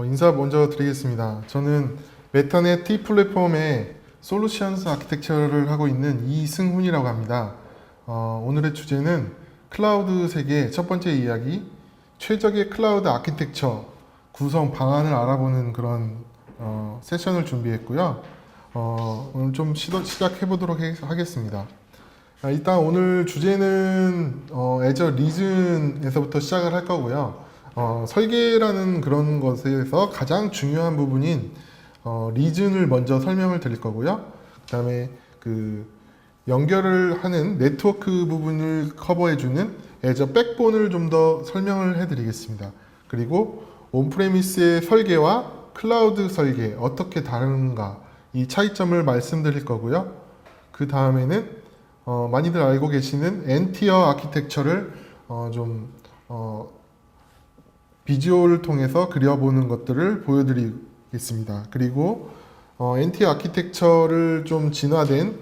인사 먼저 드리겠습니다. 저는 메타넷 T 플랫폼의 솔루션스 아키텍처를 하고 있는 이승훈이라고 합니다. 오늘의 주제는 클라우드 세계의 첫 번째 이야기, 최적의 클라우드 아키텍처 구성 방안을 알아보는 그런 세션을 준비했고요. 오늘 좀 시작해 보도록 하겠습니다. 일단 오늘 주제는 애저 리즌에서부터 시작을 할 거고요. 설계라는 그런 것에서 가장 중요한 부분인 리즌을 먼저 설명을 드릴 거고요. 그 다음에 그 연결을 하는 네트워크 부분을 커버해주는 애저 백본을 좀 더 설명을 해드리겠습니다. 그리고 온프레미스의 설계와 클라우드 설계 어떻게 다른가 이 차이점을 말씀드릴 거고요. 그 다음에는 많이들 알고 계시는 엔티어 아키텍처를 비주얼을 통해서 그려보는 것들을 보여드리겠습니다. 그리고 엔티어 아키텍처를 좀 진화된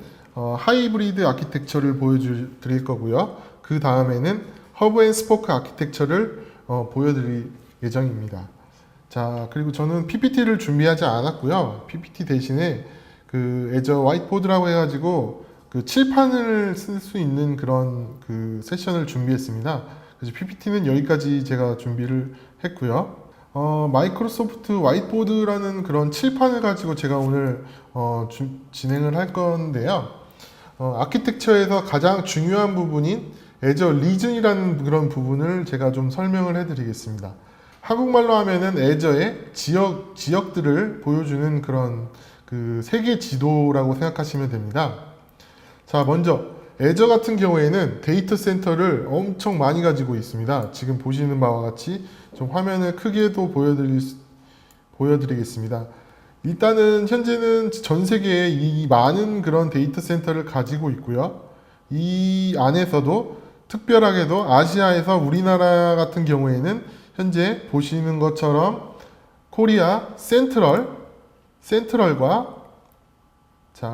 하이브리드 아키텍처를 보여드릴 거고요. 그 다음에는 허브 앤 스포크 아키텍처를 보여드릴 예정입니다. 자, 그리고 저는 PPT를 준비하지 않았고요. PPT 대신에 그 애저 화이트보드라고 해가지고 그 칠판을 쓸 수 있는 그런 그 세션을 준비했습니다. 그래서 PPT는 여기까지 제가 준비를 했고요. 마이크로소프트 화이트보드라는 그런 칠판을 가지고 제가 오늘 진행을 할 건데요. 아키텍처에서 가장 중요한 부분인 애저 리즌이라는 그런 부분을 제가 좀 설명을 해드리겠습니다. 한국말로 하면은 애저의 지역들을 보여주는 그런 그 세계 지도라고 생각하시면 됩니다. 자, 먼저 애저 같은 경우에는 데이터 센터를 엄청 많이 가지고 있습니다. 지금 보시는 바와 같이 좀 화면을 크게도 보여드리겠습니다. 일단은 현재는 전 세계에 이 많은 그런 데이터 센터를 가지고 있고요. 이 안에서도 특별하게도 아시아에서 우리나라 같은 경우에는 현재 보시는 것처럼 코리아 센트럴과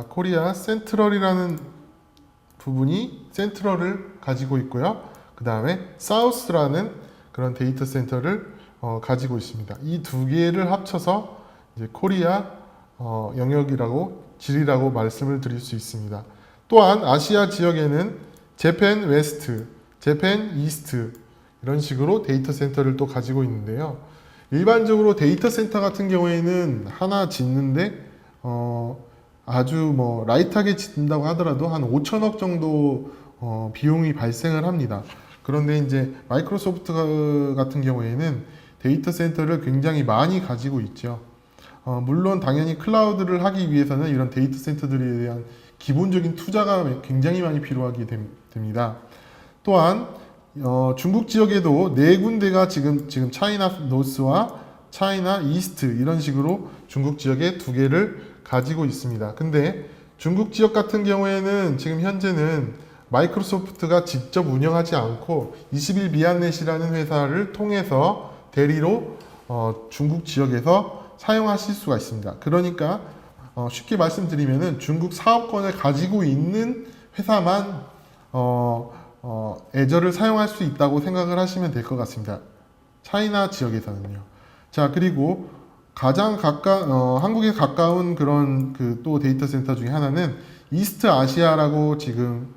코리아 센트럴이라는 부분이 센트럴을 가지고 있고요. 그 다음에 사우스라는 그런 데이터 센터를 가지고 있습니다. 이 두 개를 합쳐서 이제 코리아 영역이라고 말씀을 드릴 수 있습니다. 또한 아시아 지역에는 재팬 웨스트, 재팬 이스트 이런 식으로 데이터 센터를 또 가지고 있는데요. 일반적으로 데이터 센터 같은 경우에는 하나 짓는데 아주 라이트하게 짓는다고 하더라도 한 5천억 정도 비용이 발생을 합니다. 그런데 이제 마이크로소프트 같은 경우에는 데이터 센터를 굉장히 많이 가지고 있죠. 물론 당연히 클라우드를 하기 위해서는 이런 데이터 센터들에 대한 기본적인 투자가 굉장히 많이 필요하게 됩니다. 또한 중국 지역에도 네 군데가 지금 차이나 노스와 차이나 이스트 이런 식으로 중국 지역에 두 개를 가지고 있습니다. 근데 중국 지역 같은 경우에는 지금 현재는 마이크로소프트가 직접 운영하지 않고 21비안넷이라는 회사를 통해서 대리로 중국 지역에서 사용하실 수가 있습니다. 그러니까 쉽게 말씀드리면은 중국 사업권을 가지고 있는 회사만 애저를 사용할 수 있다고 생각을 하시면 될 것 같습니다. 차이나 지역에서는요. 자, 그리고 가장 한국에 가까운 그런 또 데이터 센터 중에 하나는 이스트 아시아라고 지금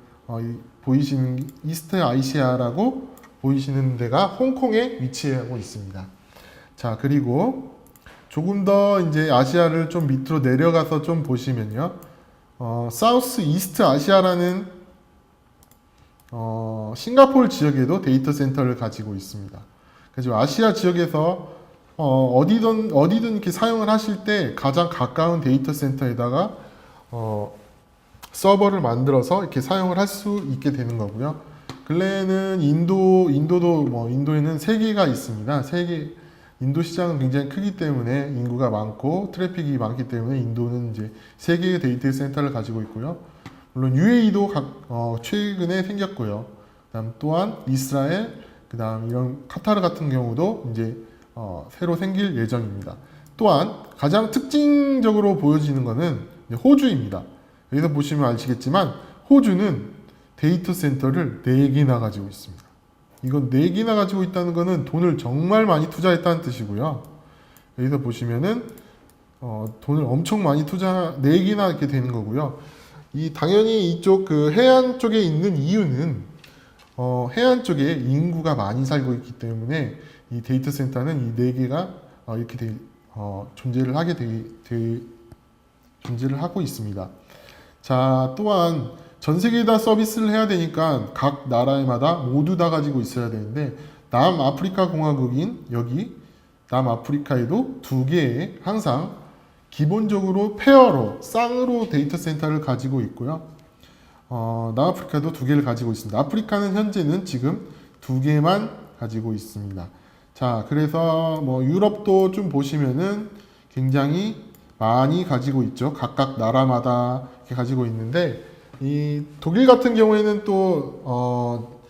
보이시는 이스트 아시아라고 보이시는 데가 홍콩에 위치하고 있습니다. 자, 그리고 조금 더 이제 아시아를 좀 밑으로 내려가서 좀 보시면요. 사우스 이스트 아시아라는 싱가포르 지역에도 데이터 센터를 가지고 있습니다. 그래서 아시아 지역에서 어디든 이렇게 사용을 하실 때 가장 가까운 데이터 센터에다가 서버를 만들어서 이렇게 사용을 할 수 있게 되는 거고요. 근래에는 인도에는 3개가 있습니다. 인도 시장은 굉장히 크기 때문에 인구가 많고 트래픽이 많기 때문에 인도는 이제 3개의 데이터 센터를 가지고 있고요. 물론 UAE도 최근에 생겼고요. 그다음 또한 이스라엘, 그다음 이런 카타르 같은 경우도 이제 새로 생길 예정입니다. 또한 가장 특징적으로 보여지는 것은 호주입니다. 여기서 보시면 아시겠지만 호주는 데이터 센터를 4개나 가지고 있습니다. 이건 4개나 가지고 있다는 것은 돈을 정말 많이 투자했다는 뜻이고요. 여기서 보시면은 돈을 엄청 많이 4개나 이렇게 되는 거고요. 당연히 이쪽 그 해안 쪽에 있는 이유는 해안 쪽에 인구가 많이 살고 있기 때문에 이 데이터 센터는 이 4개가 이렇게 존재를 하고 있습니다. 자, 또한 전 세계에다 서비스를 해야 되니까 각 나라마다 모두 다 가지고 있어야 되는데 남아프리카 공화국인 여기 남아프리카에도 2개의 항상 기본적으로 페어로 쌍으로 데이터 센터를 가지고 있고요. 남아프리카도 2개를 가지고 있습니다. 아프리카는 현재는 지금 2개만 가지고 있습니다. 자, 그래서 뭐 유럽도 좀 보시면은 굉장히 많이 가지고 있죠. 각각 나라마다 이렇게 가지고 있는데 이 독일 같은 경우에는 또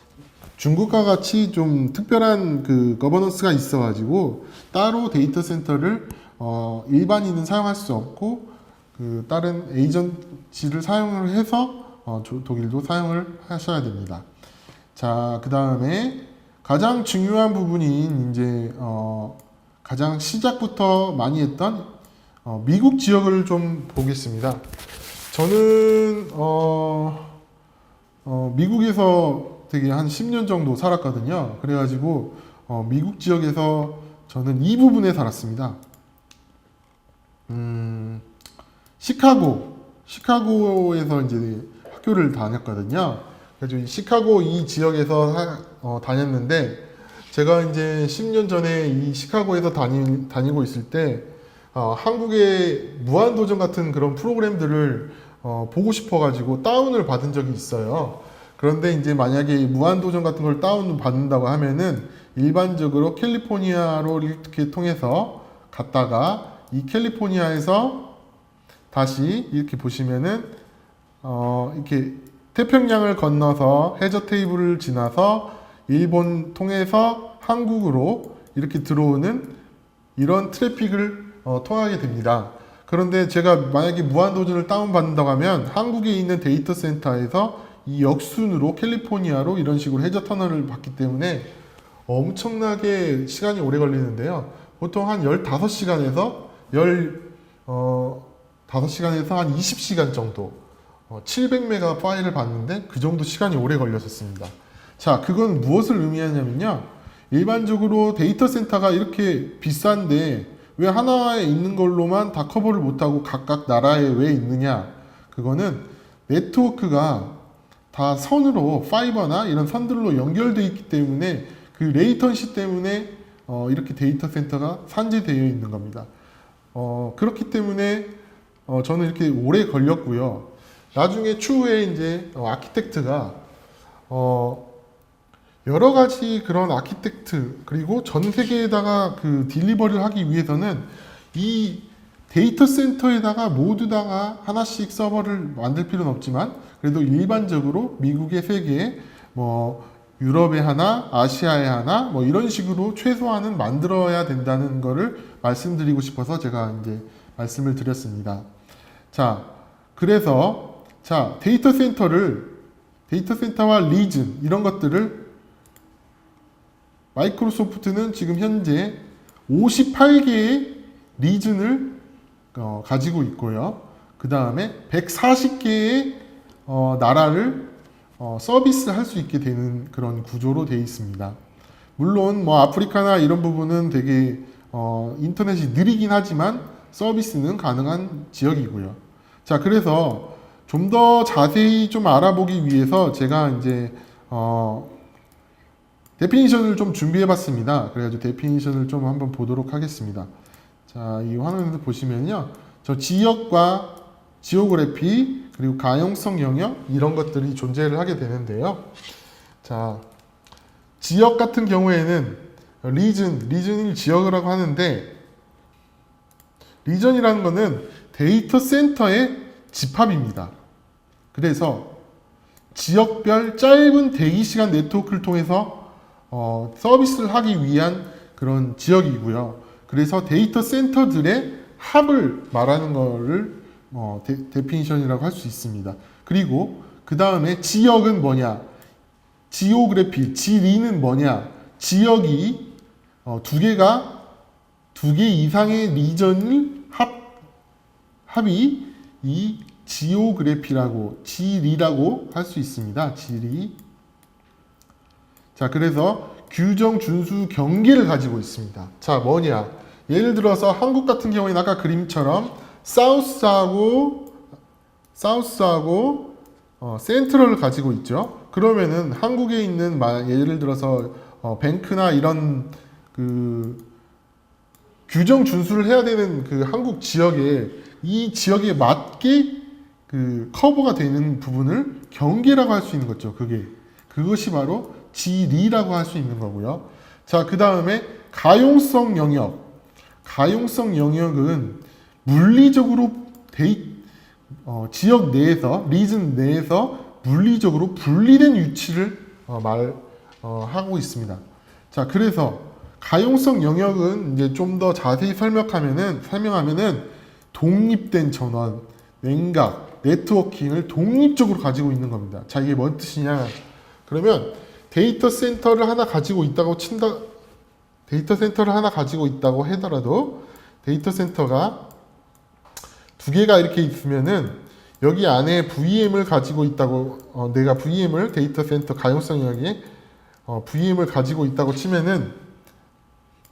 중국과 같이 좀 특별한 그 거버넌스가 있어가지고 따로 데이터 센터를 일반인은 사용할 수 없고 그 다른 에이전시를 사용을 해서 독일도 사용을 하셔야 됩니다. 자, 그 다음에 가장 중요한 부분인 이제 가장 시작부터 많이 했던 미국 지역을 좀 보겠습니다. 저는 미국에서 되게 한 10년 정도 살았거든요. 그래가지고 미국 지역에서 저는 이 부분에 살았습니다. 시카고에서 이제 학교를 다녔거든요. 그래서 시카고 이 지역에서 다녔는데 제가 이제 10년 전에 이 시카고에서 다니고 있을 때 한국의 무한도전 같은 그런 프로그램들을 보고 싶어가지고 다운을 받은 적이 있어요. 그런데 이제 만약에 무한도전 같은 걸 다운 받는다고 하면은 일반적으로 캘리포니아로 이렇게 통해서 갔다가 이 캘리포니아에서 다시 이렇게 보시면은 이렇게 태평양을 건너서 해저 테이블을 지나서 일본 통해서 한국으로 이렇게 들어오는 이런 트래픽을 통하게 됩니다. 그런데 제가 만약에 무한도전을 다운받는다고 하면 한국에 있는 데이터 센터에서 이 역순으로 캘리포니아로 이런 식으로 해저 터널을 받기 때문에 엄청나게 시간이 오래 걸리는데요. 보통 한 15시간에서 15시간에서 한 20시간 정도 700메가 파일을 봤는데 그 정도 시간이 오래 걸렸었습니다. 자, 그건 무엇을 의미하냐면요. 일반적으로 데이터 센터가 이렇게 비싼데 왜 하나에 있는 걸로만 다 커버를 못하고 각각 나라에 왜 있느냐. 그거는 네트워크가 다 선으로 파이버나 이런 선들로 연결되어 있기 때문에 그 레이턴시 때문에 이렇게 데이터 센터가 산재되어 있는 겁니다. 그렇기 때문에 저는 이렇게 오래 걸렸고요. 나중에 추후에 이제 아키텍트가 여러 가지 그런 아키텍트 그리고 전 세계에다가 그 딜리버리를 하기 위해서는 이 데이터 센터에다가 모두 다가 하나씩 서버를 만들 필요는 없지만 그래도 일반적으로 미국에 3개, 뭐 유럽에 하나, 아시아에 하나, 뭐 이런 식으로 최소한은 만들어야 된다는 거를 말씀드리고 싶어서 제가 이제 말씀을 드렸습니다. 자, 그래서 데이터 센터와 리즌 이런 것들을 마이크로소프트는 지금 현재 58개의 리즌을 가지고 있고요. 그 다음에 140개의 나라를 서비스할 수 있게 되는 그런 구조로 되어 있습니다. 물론 뭐 아프리카나 이런 부분은 되게 인터넷이 느리긴 하지만 서비스는 가능한 지역이고요. 자, 그래서 좀 더 자세히 좀 알아보기 위해서 제가 이제 데피니션을 좀 준비해 봤습니다. 그래가지고 데피니션을 좀 한번 보도록 하겠습니다. 자, 이 화면에서 보시면요. 저 지역과 지오그래피 그리고 가용성 영역 이런 것들이 존재를 하게 되는데요. 자, 지역 같은 경우에는 리즌을 지역이라고 하는데 리전이라는 것은 데이터 센터의 집합입니다. 그래서 지역별 짧은 대기시간 네트워크를 통해서 서비스를 하기 위한 그런 지역이고요. 그래서 데이터 센터들의 합을 말하는 거를 데피니션이라고 할 수 있습니다. 그리고 그 다음에 지역은 뭐냐? 지오그래피, 지리는 뭐냐? 지역이 두 개 이상의 리전을 합이 이 지오그래피라고, 지리라고 할 수 있습니다. 지리. 자, 그래서 규정, 준수, 경계를 가지고 있습니다. 자, 뭐냐? 예를 들어서 한국 같은 경우에는 아까 그림처럼 사우스하고 센트럴을 가지고 있죠. 그러면은 한국에 있는 예를 들어서 뱅크나 이런 그 규정 준수를 해야 되는 그 한국 지역에 이 지역에 맞게 그 커버가 되는 부분을 경계라고 할 수 있는 거죠. 그것이 바로 지리라고 할 수 있는 거고요. 자, 그 다음에 가용성 영역. 가용성 영역은 물리적으로 지역 내에서, 리즌 내에서 물리적으로 분리된 위치를 하고 있습니다. 자, 그래서 가용성 영역은 이제 좀 더 자세히 설명하면은 독립된 전원, 냉각, 네트워킹을 독립적으로 가지고 있는 겁니다. 자, 이게 뭔 뜻이냐? 그러면 데이터 센터를 하나 가지고 있다고 하더라도 데이터 센터가 두 개가 이렇게 있으면은 여기 안에 VM을 가지고 있다고 내가 VM을 데이터 센터 가용성 영역에 VM을 가지고 있다고 치면은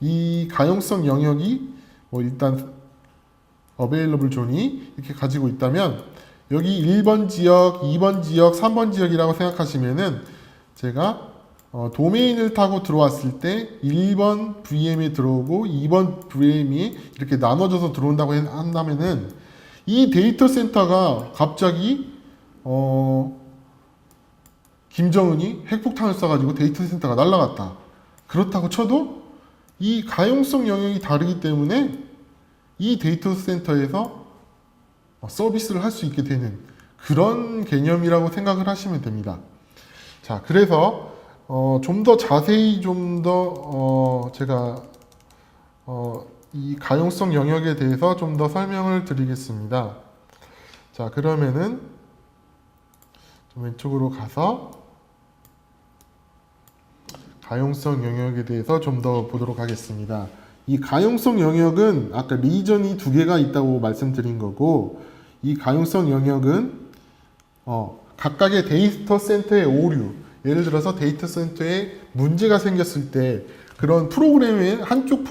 이 가용성 영역이 일단 available 존이 이렇게 가지고 있다면 여기 1번 지역, 2번 지역, 3번 지역이라고 생각하시면은 제가 도메인을 타고 들어왔을 때 1번 VM에 들어오고 2번 VM이 이렇게 나눠져서 들어온다고 한다면은 이 데이터 센터가 갑자기 김정은이 핵폭탄을 쏴가지고 데이터 센터가 날아갔다. 그렇다고 쳐도 이 가용성 영역이 다르기 때문에 이 데이터 센터에서 서비스를 할 수 있게 되는 그런 개념이라고 생각을 하시면 됩니다. 자, 그래서 좀 더 자세히 제가 이 가용성 영역에 대해서 좀 더 설명을 드리겠습니다. 자, 그러면은 좀 왼쪽으로 가서 가용성 영역에 대해서 좀 더 보도록 하겠습니다. 이 가용성 영역은 아까 리전이 두 개가 있다고 말씀드린 거고, 이 가용성 영역은 각각의 데이터 센터의 오류, 예를 들어서 데이터 센터에 문제가 생겼을 때 그런 프로그램의 한쪽이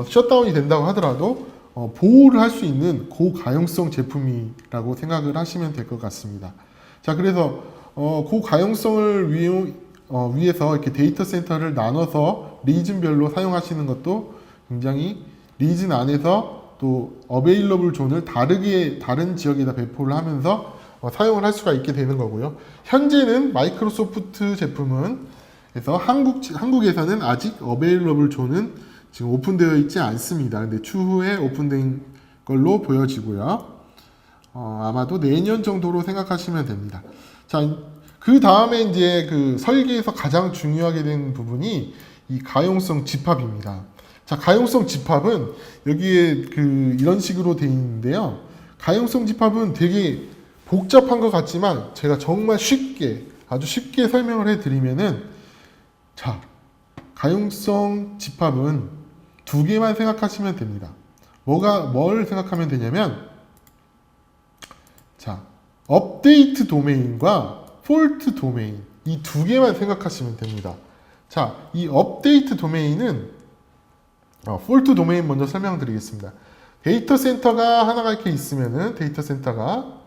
셧다운이 된다고 하더라도 보호를 할 수 있는 고가용성 제품이라고 생각을 하시면 될 것 같습니다. 자, 그래서 고가용성을 위해서 이렇게 데이터 센터를 나눠서 리즌별로 사용하시는 것도 굉장히 리즌 안에서 또 어베일러블 존을 다른 지역에다 배포를 하면서 사용을 할 수가 있게 되는 거고요. 현재는 마이크로소프트 제품은 그래서 한국에서는 아직 어베일러블 존은 지금 오픈되어 있지 않습니다. 근데 추후에 오픈된 걸로 보여지고요. 아마도 내년 정도로 생각하시면 됩니다. 자, 그 다음에 이제 그 설계에서 가장 중요하게 된 부분이 이 가용성 집합입니다. 자, 가용성 집합은 여기에 이런 식으로 되어 있는데요. 가용성 집합은 되게 복잡한 것 같지만 제가 정말 아주 쉽게 설명을 해드리면은, 자, 가용성 집합은 두 개만 생각하시면 됩니다. 뭘 생각하면 되냐면, 자, 업데이트 도메인과 폴트 도메인, 이 두 개만 생각하시면 됩니다. 자, 이 업데이트 도메인은 폴트 도메인 먼저 설명드리겠습니다. 데이터 센터가 하나가 이렇게 있으면은 데이터 센터가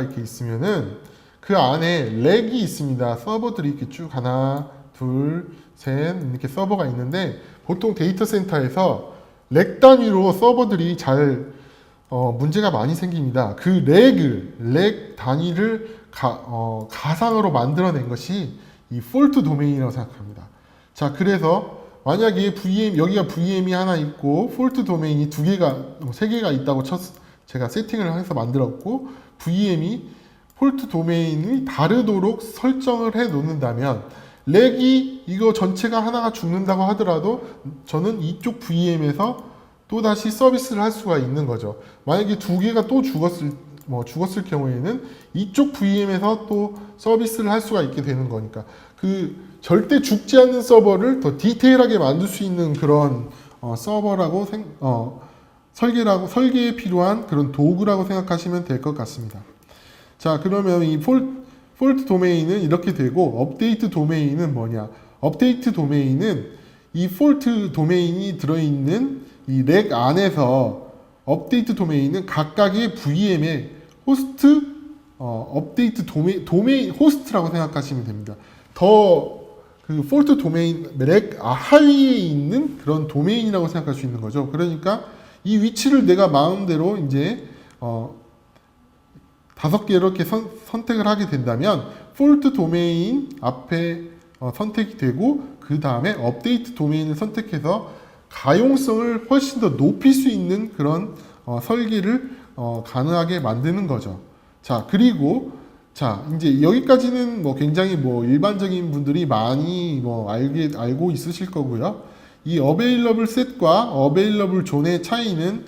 이렇게 있으면은 그 안에 렉이 있습니다. 서버들이 이렇게 쭉 하나, 둘, 셋 이렇게 서버가 있는데, 보통 데이터 센터에서 렉 단위로 서버들이 문제가 많이 생깁니다. 그 렉 단위를 가상으로 만들어낸 것이 이 폴트 도메인이라고 생각합니다. 자, 그래서 만약에 여기가 VM이 하나 있고 폴트 도메인이 세 개가 있다고 제가 세팅을 해서 만들었고, 폴트 도메인이 다르도록 설정을 해 놓는다면 렉이 이거 전체가 하나가 죽는다고 하더라도 저는 이쪽 VM에서 또 다시 서비스를 할 수가 있는 거죠. 만약에 두 개가 또 죽었을 경우에는 이쪽 VM에서 또 서비스를 할 수가 있게 되는 거니까 그 절대 죽지 않는 서버를 더 디테일하게 만들 수 있는 그런 서버라고 설계에 필요한 그런 도구라고 생각하시면 될 것 같습니다. 자, 그러면 이 폴트 도메인은 이렇게 되고 업데이트 도메인은 뭐냐? 업데이트 도메인은 이 폴트 도메인이 들어있는 이 렉 안에서 업데이트 도메인은 각각의 VM의 호스트 업데이트 도메인 호스트라고 생각하시면 됩니다. 더 그 폴트 도메인 렉 하위에 있는 그런 도메인이라고 생각할 수 있는 거죠. 그러니까 이 위치를 내가 마음대로 이제 5개 이렇게 선택을 하게 된다면 폴트 도메인 앞에 선택이 되고 그 다음에 업데이트 도메인을 선택해서 가용성을 훨씬 더 높일 수 있는 그런 설계를 가능하게 만드는 거죠. 자, 그리고 자, 이제 여기까지는 굉장히 일반적인 분들이 많이 알고 있으실 거고요. 이 available set과 available zone의 차이는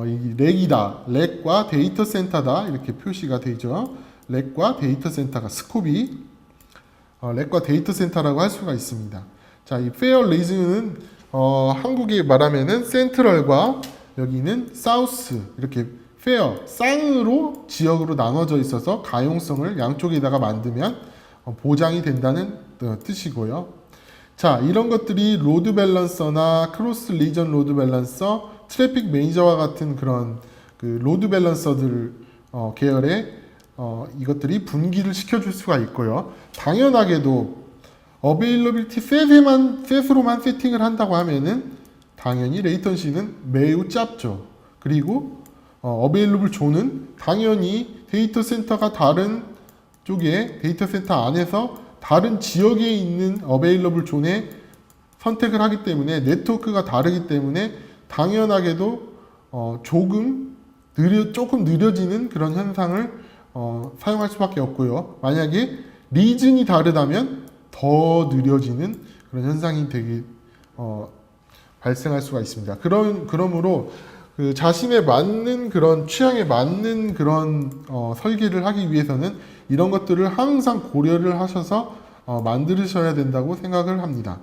이 렉과 데이터 센터다 이렇게 표시가 되죠. 렉과 데이터 센터가 스콥이 렉과 데이터 센터라고 할 수가 있습니다. 자, 이 fair region은 한국에 말하면은 센트럴과 여기는 사우스 이렇게 fair 쌍으로 지역으로 나눠져 있어서 가용성을 양쪽에다가 만들면 보장이 된다는 뜻이고요. 자, 이런 것들이 로드 밸런서나 크로스 리전 로드 밸런서, 트래픽 매니저와 같은 그런 그 로드 밸런서들 계열의 이것들이 분기를 시켜줄 수가 있고요. 당연하게도 어베일러빌티 셋으로만 세팅을 한다고 하면은 당연히 레이턴시는 매우 짧죠. 그리고 어베일러블 존은 당연히 데이터 센터가 다른 쪽에 데이터 센터 안에서 다른 지역에 있는 어베일러블 존에 선택을 하기 때문에 네트워크가 다르기 때문에 당연하게도 조금 느려지는 그런 현상을 사용할 수밖에 없고요. 만약에 리즌이 다르다면 더 느려지는 그런 현상이 발생할 수가 있습니다. 그러므로 그 자신의 맞는 그런 취향에 맞는 그런 설계를 하기 위해서는 이런 것들을 항상 고려를 하셔서 만드셔야 된다고 생각을 합니다.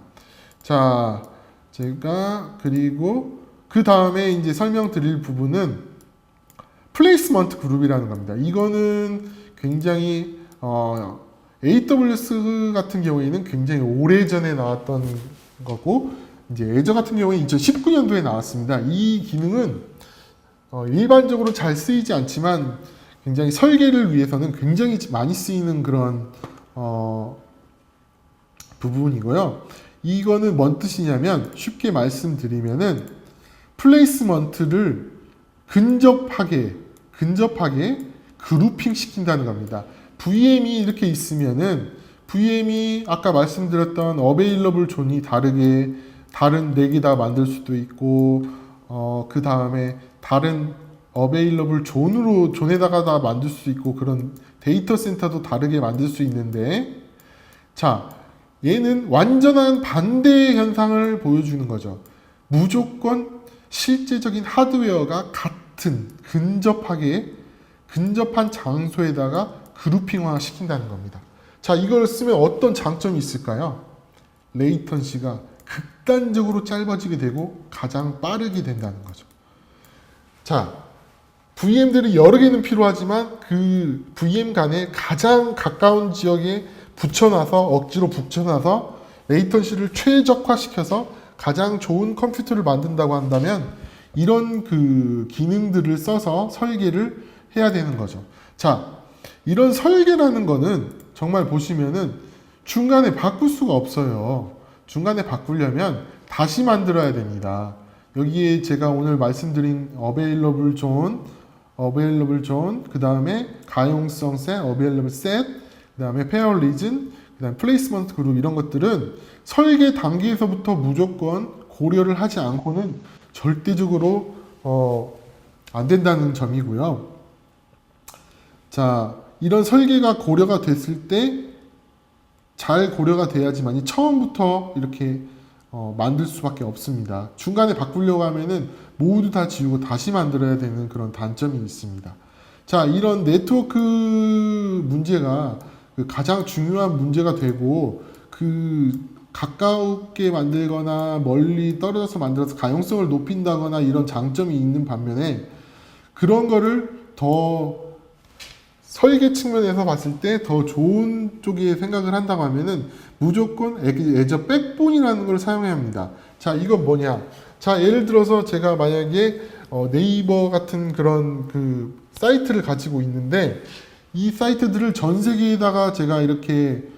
자, 제가 그리고 그 다음에 이제 설명드릴 부분은 플레이스먼트 그룹이라는 겁니다. 이거는 굉장히 AWS 같은 경우에는 굉장히 오래전에 나왔던 거고 이제 애저 같은 경우에 2019년도에 나왔습니다. 이 기능은 일반적으로 잘 쓰이지 않지만 굉장히 설계를 위해서는 굉장히 많이 쓰이는 그런 부분이고요. 이거는 뭔 뜻이냐면 쉽게 말씀드리면은 플레이스먼트를 근접하게 그룹핑 시킨다는 겁니다. VM이 이렇게 있으면은 VM이 아까 말씀드렸던 어베일러블 존이 다르게 다른 4개 만들 수도 있고 그 다음에 다른 어베일러블 존에다가 다 만들 수 있고 그런 데이터 센터도 다르게 만들 수 있는데 자, 얘는 완전한 반대의 현상을 보여주는 거죠. 무조건 실제적인 하드웨어가 같은 근접한 장소에다가 그룹핑화 시킨다는 겁니다. 자, 이걸 쓰면 어떤 장점이 있을까요? 레이턴시가 극단적으로 짧아지게 되고 가장 빠르게 된다는 거죠. 자, VM들이 여러 개는 필요하지만 그 VM 간에 가장 가까운 지역에 억지로 붙여놔서 레이턴시를 최적화시켜서 가장 좋은 컴퓨터를 만든다고 한다면 이런 그 기능들을 써서 설계를 해야 되는 거죠. 자, 이런 설계라는 거는 정말 보시면은 중간에 바꿀 수가 없어요. 중간에 바꾸려면 다시 만들어야 됩니다. 여기에 제가 오늘 말씀드린 어베일러블 존, 그 다음에 가용성 셋, 어베일러블 셋, 그 다음에 페어 리즌, 그 다음에 플레이스먼트 그룹 이런 것들은 설계 단계에서부터 무조건 고려를 하지 않고는 절대적으로 안 된다는 점이고요. 자, 이런 설계가 고려가 됐을 때 잘 고려가 돼야지만이 처음부터 이렇게 만들 수밖에 없습니다. 중간에 바꾸려고 하면은 모두 다 지우고 다시 만들어야 되는 그런 단점이 있습니다. 자, 이런 네트워크 문제가 가장 중요한 문제가 되고, 가까우게 만들거나 멀리 떨어져서 만들어서 가용성을 높인다거나 이런 장점이 있는 반면에, 그런 거를 더 설계 측면에서 봤을 때 더 좋은 쪽에 생각을 한다고 하면은 무조건 애저 백본이라는 걸 사용해야 합니다. 자, 이건 뭐냐? 자, 예를 들어서 제가 만약에 네이버 같은 그런 사이트를 가지고 있는데, 이 사이트들을 전 세계에다가 제가 이렇게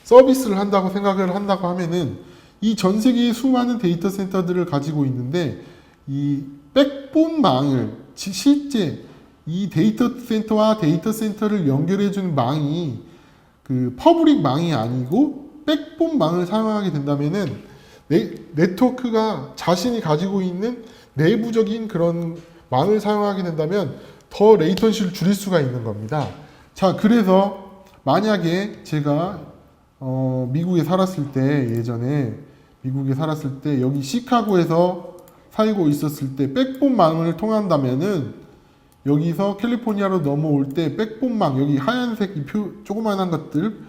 서비스를 한다고 생각을 한다고 하면은, 이 전 세계의 수많은 데이터 센터들을 가지고 있는데, 이 백본망을 실제 이 데이터 센터와 데이터 센터를 연결해주는 망이 퍼블릭 망이 아니고 백본망을 사용하게 된다면은 네트워크가 자신이 가지고 있는 내부적인 그런 망을 사용하게 된다면 더 레이턴시를 줄일 수가 있는 겁니다. 자, 그래서 만약에 제가 미국에 살았을 때, 예전에 미국에 살았을 때 여기 시카고에서 살고 있었을 때 백본망을 통한다면은, 여기서 캘리포니아로 넘어올 때 백본망, 여기 하얀색 이 조그만한 것들,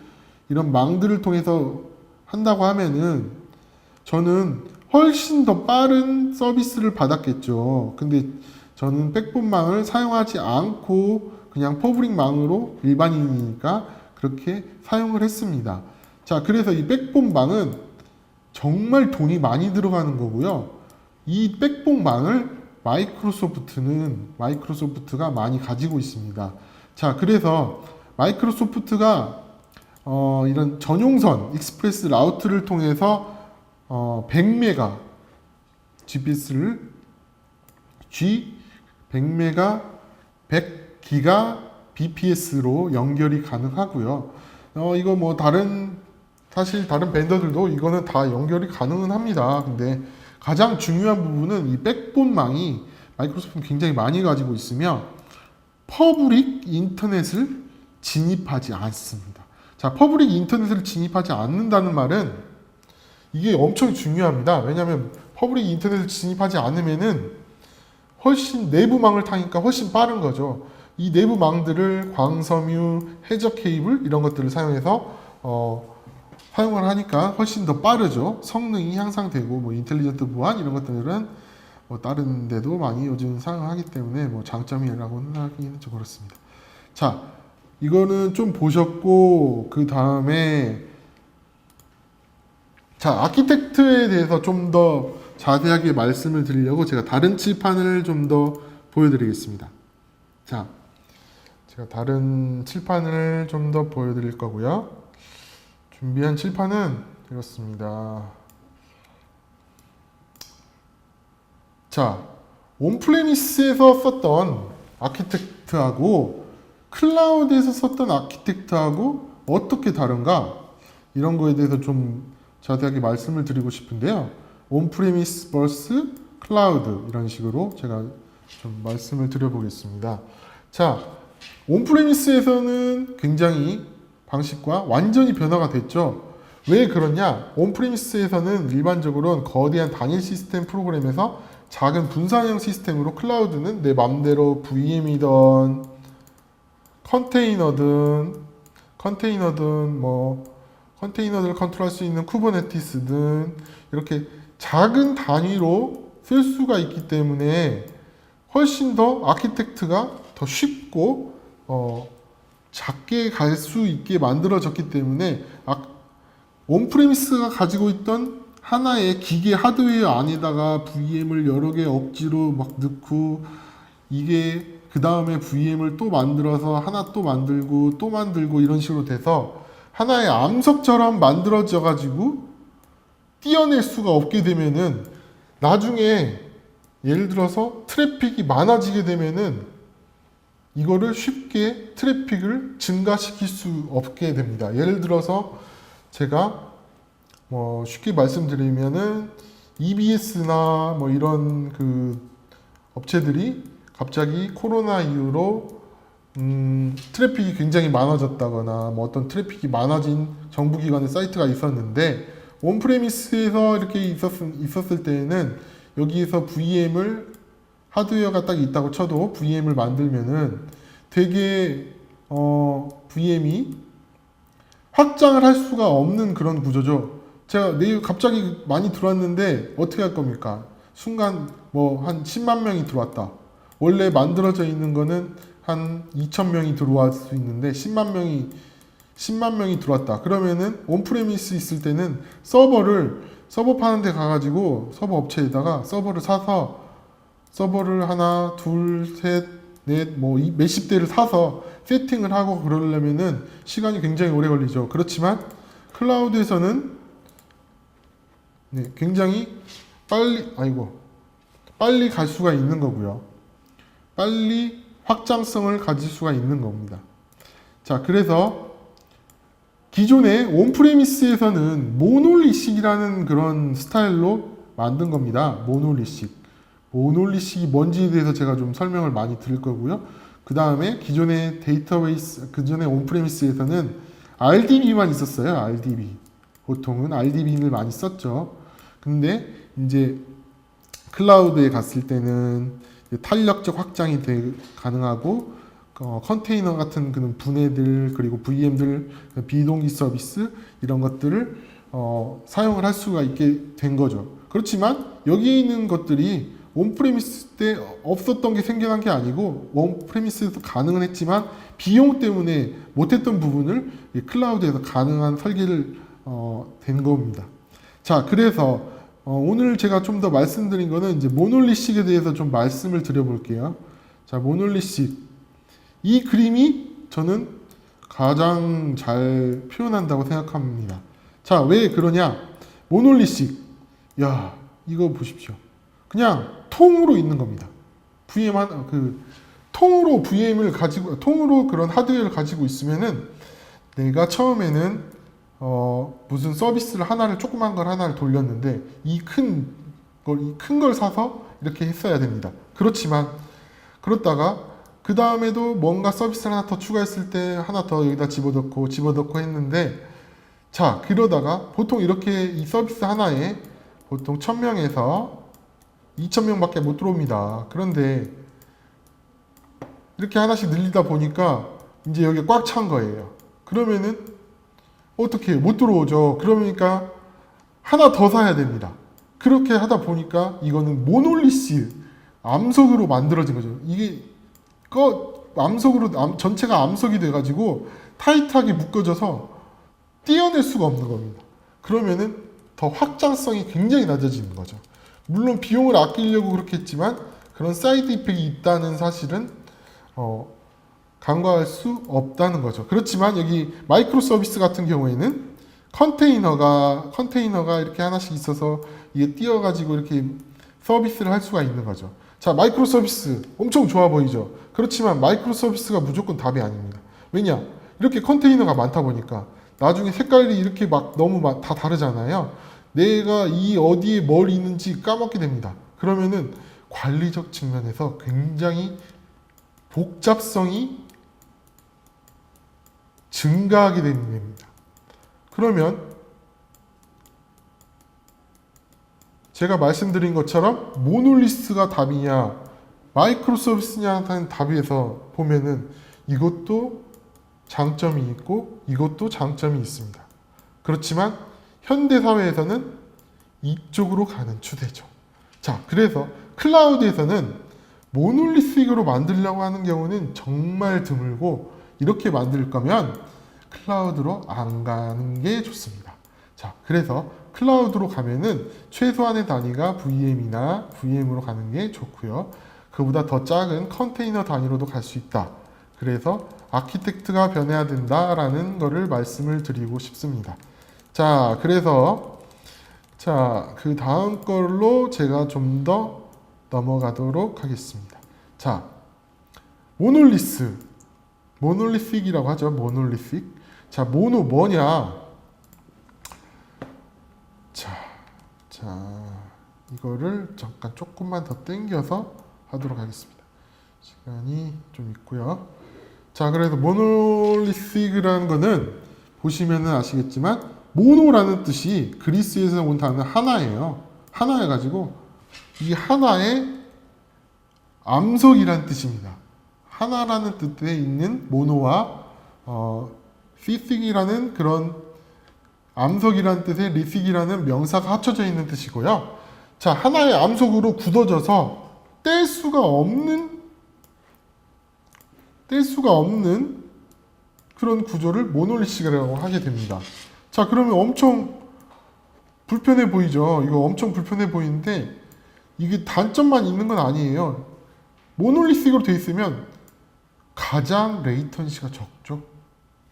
이런 망들을 통해서 한다고 하면은 저는 훨씬 더 빠른 서비스를 받았겠죠. 근데 저는 백본망을 사용하지 않고 그냥 퍼블릭망으로, 일반인이니까 그렇게 사용을 했습니다. 자, 그래서 이 백본망은 정말 돈이 많이 들어가는 거고요. 이 백본망을 마이크로소프트가 많이 가지고 있습니다. 자, 그래서 마이크로소프트가 이런 전용선 익스프레스 라우트를 통해서 100메가 GPS를 100메가 100기가 BPS로 연결이 가능하고요. 이거 뭐 사실 다른 벤더들도 이거는 다 연결이 가능은 합니다. 근데 가장 중요한 부분은 이 백본망이 마이크로소프트는 굉장히 많이 가지고 있으며 퍼블릭 인터넷을 진입하지 않습니다. 자, 퍼블릭 인터넷을 진입하지 않는다는 말은 이게 엄청 중요합니다. 왜냐하면 퍼블릭 인터넷을 진입하지 않으면은 훨씬 내부망을 타니까 훨씬 빠른 거죠. 이 내부망들을 광섬유, 해저 케이블 이런 것들을 사용해서 사용을 하니까 훨씬 더 빠르죠. 성능이 향상되고, 뭐 인텔리전트 보안 이런 것들은 뭐 다른 데도 많이 요즘 사용하기 때문에 뭐 장점이라고는 하기는 좀 그렇습니다. 자, 이거는 좀 보셨고, 그 다음에 자, 아키텍트에 대해서 좀 더 자세하게 말씀을 드리려고 제가 다른 칠판을 좀 더 보여드리겠습니다. 자, 제가 다른 칠판을 좀 더 보여드릴 거고요. 준비한 칠판은 이렇습니다. 자, 온프레미스에서 썼던 아키텍트하고 클라우드에서 썼던 아키텍트하고 어떻게 다른가? 이런 거에 대해서 좀 자세하게 말씀을 드리고 싶은데요. 온프레미스 vs 클라우드, 이런 식으로 제가 좀 말씀을 드려보겠습니다. 자, 온프레미스에서는 굉장히 방식과 완전히 변화가 됐죠. 왜 그러냐? 온프리미스에서는 일반적으로는 거대한 단일 시스템 프로그램에서 작은 분산형 시스템으로, 클라우드는 내 맘대로 VM이든 컨테이너든 뭐 컨테이너들을 컨트롤할 수 있는 쿠버네티스든 이렇게 작은 단위로 쓸 수가 있기 때문에 훨씬 더 아키텍트가 더 쉽고 작게 갈 수 있게 만들어졌기 때문에 온프레미스가 가지고 있던 하나의 기계 하드웨어 안에다가 VM을 여러 개 억지로 막 넣고, 이게 그 다음에 VM을 또 만들어서 하나 또 만들고 이런 식으로 돼서 하나의 암석처럼 만들어져 가지고 띄어낼 수가 없게 되면은, 나중에 예를 들어서 트래픽이 많아지게 되면은 이거를 쉽게 트래픽을 증가시킬 수 없게 됩니다. 예를 들어서 제가 뭐 쉽게 말씀드리면은 EBS나 뭐 이런 업체들이 갑자기 코로나 이후로 트래픽이 굉장히 많아졌다거나 뭐 어떤 트래픽이 많아진 정부기관의 사이트가 있었는데 온프레미스에서 이렇게 있었을 때에는 여기에서 VM을 하드웨어가 딱 있다고 쳐도 VM을 만들면은 되게 VM이 확장을 할 수가 없는 그런 구조죠. 제가 내일 갑자기 많이 들어왔는데 어떻게 할 겁니까? 순간 뭐 한 10만 명이 들어왔다. 원래 만들어져 있는 거는 한 2천 명이 들어올 수 있는데 10만 명이 들어왔다. 그러면은 온프레미스 있을 때는 서버 파는 데 가가지고 서버 업체에다가 서버를 사서 서버를 하나, 둘, 셋, 넷, 뭐 몇십 대를 사서 세팅을 하고 그러려면은 시간이 굉장히 오래 걸리죠. 그렇지만 클라우드에서는 굉장히 빨리 갈 수가 있는 거고요. 빨리 확장성을 가질 수가 있는 겁니다. 자, 그래서 기존의 온프레미스에서는 모놀리식이라는 그런 스타일로 만든 겁니다. 모놀리식이 뭔지에 대해서 제가 좀 설명을 많이 드릴 거고요. 그 다음에 기존의 기존의 온프레미스에서는 RDB만 있었어요. RDB. 보통은 RDB를 많이 썼죠. 근데 이제 클라우드에 갔을 때는 탄력적 확장이 가능하고 컨테이너 같은 그런 분해들 그리고 VM들 비동기 서비스 이런 것들을 사용을 할 수가 있게 된 거죠. 그렇지만 여기에 있는 것들이 온프레미스 때 없었던 게 생겨난 게 아니고 온프레미스에서 가능은 했지만 비용 때문에 못했던 부분을 클라우드에서 가능한 설계를 된 겁니다. 자, 그래서 오늘 제가 좀 더 말씀드린 거는 이제 모놀리식에 대해서 좀 말씀을 드려볼게요. 자, 모놀리식. 이 그림이 저는 가장 잘 표현한다고 생각합니다. 자, 왜 그러냐? 모놀리식. 야, 이거 보십시오. 그냥 통으로 있는 겁니다. 통으로 통으로 그런 하드웨어를 가지고 있으면은 내가 처음에는 무슨 서비스를 조그만 걸 하나를 돌렸는데 이 큰 걸 사서 이렇게 했어야 됩니다. 그렇지만 그렇다가 그 다음에도 뭔가 서비스를 하나 더 추가했을 때 하나 더 여기다 집어넣고 했는데 자, 그러다가 보통 이렇게 이 서비스 하나에 보통 1000명에서 2000명밖에 못 들어옵니다. 그런데 이렇게 하나씩 늘리다 보니까 이제 여기 꽉 찬 거예요. 그러면은 어떻게 못 들어오죠. 그러니까 하나 더 사야 됩니다. 그렇게 하다 보니까 이거는 모놀리스 암석으로 만들어진 거죠. 이게 전체가 암석이 돼가지고 타이트하게 묶어져서 떼어낼 수가 없는 겁니다. 그러면은 더 확장성이 굉장히 낮아지는 거죠. 물론 비용을 아끼려고 그렇게 했지만 그런 사이드 이펙이 있다는 사실은 간과할 수 없다는 거죠. 그렇지만 여기 마이크로 서비스 같은 경우에는 컨테이너가 이렇게 하나씩 있어서 이게 띄어가지고 이렇게 서비스를 할 수가 있는 거죠. 자, 마이크로 서비스 엄청 좋아 보이죠. 그렇지만 마이크로 서비스가 무조건 답이 아닙니다. 왜냐? 이렇게 컨테이너가 많다 보니까 나중에 색깔이 이렇게 막 너무 다 다르잖아요. 내가 이 어디에 뭘 있는지 까먹게 됩니다. 그러면은 관리적 측면에서 굉장히 복잡성이 증가하게 됩니다. 그러면 제가 말씀드린 것처럼 모놀리스가 답이냐 마이크로 서비스냐는 답에서 보면은 이것도 장점이 있고 이것도 장점이 있습니다. 그렇지만 현대 사회에서는 이쪽으로 가는 추세죠. 자, 그래서 클라우드에서는 모놀리식으로 만들려고 하는 경우는 정말 드물고 이렇게 만들 거면 클라우드로 안 가는 게 좋습니다. 자, 그래서 클라우드로 가면은 최소한의 단위가 VM으로 가는 게 좋고요. 그보다 더 작은 컨테이너 단위로도 갈 수 있다. 그래서 아키텍트가 변해야 된다라는 거를 말씀을 드리고 싶습니다. 자, 그래서 그 다음 걸로 제가 좀 더 넘어가도록 하겠습니다. 자, 모놀리식이라고 하죠. 모놀리식. 자, 뭐냐? 자, 이거를 잠깐 조금만 더 당겨서 하도록 하겠습니다. 시간이 좀 있고요. 자, 그래서 모놀리틱이라는 거는 보시면은 아시겠지만 모노라는 뜻이 그리스에서 온 단어 하나예요. 하나여가지고 이 하나의 암석이란 뜻입니다. 하나라는 뜻에 있는 모노와 시식이라는 그런 암석이라는 뜻의 리식이라는 명사가 합쳐져 있는 뜻이고요. 자, 하나의 암석으로 굳어져서 뗄 수가 없는 그런 구조를 모놀리틱이라고 하게 됩니다. 자, 그러면 엄청 불편해 보이죠? 이거 엄청 불편해 보이는데 이게 단점만 있는 건 아니에요. 모놀리틱으로 돼 있으면 가장 레이턴시가 적죠.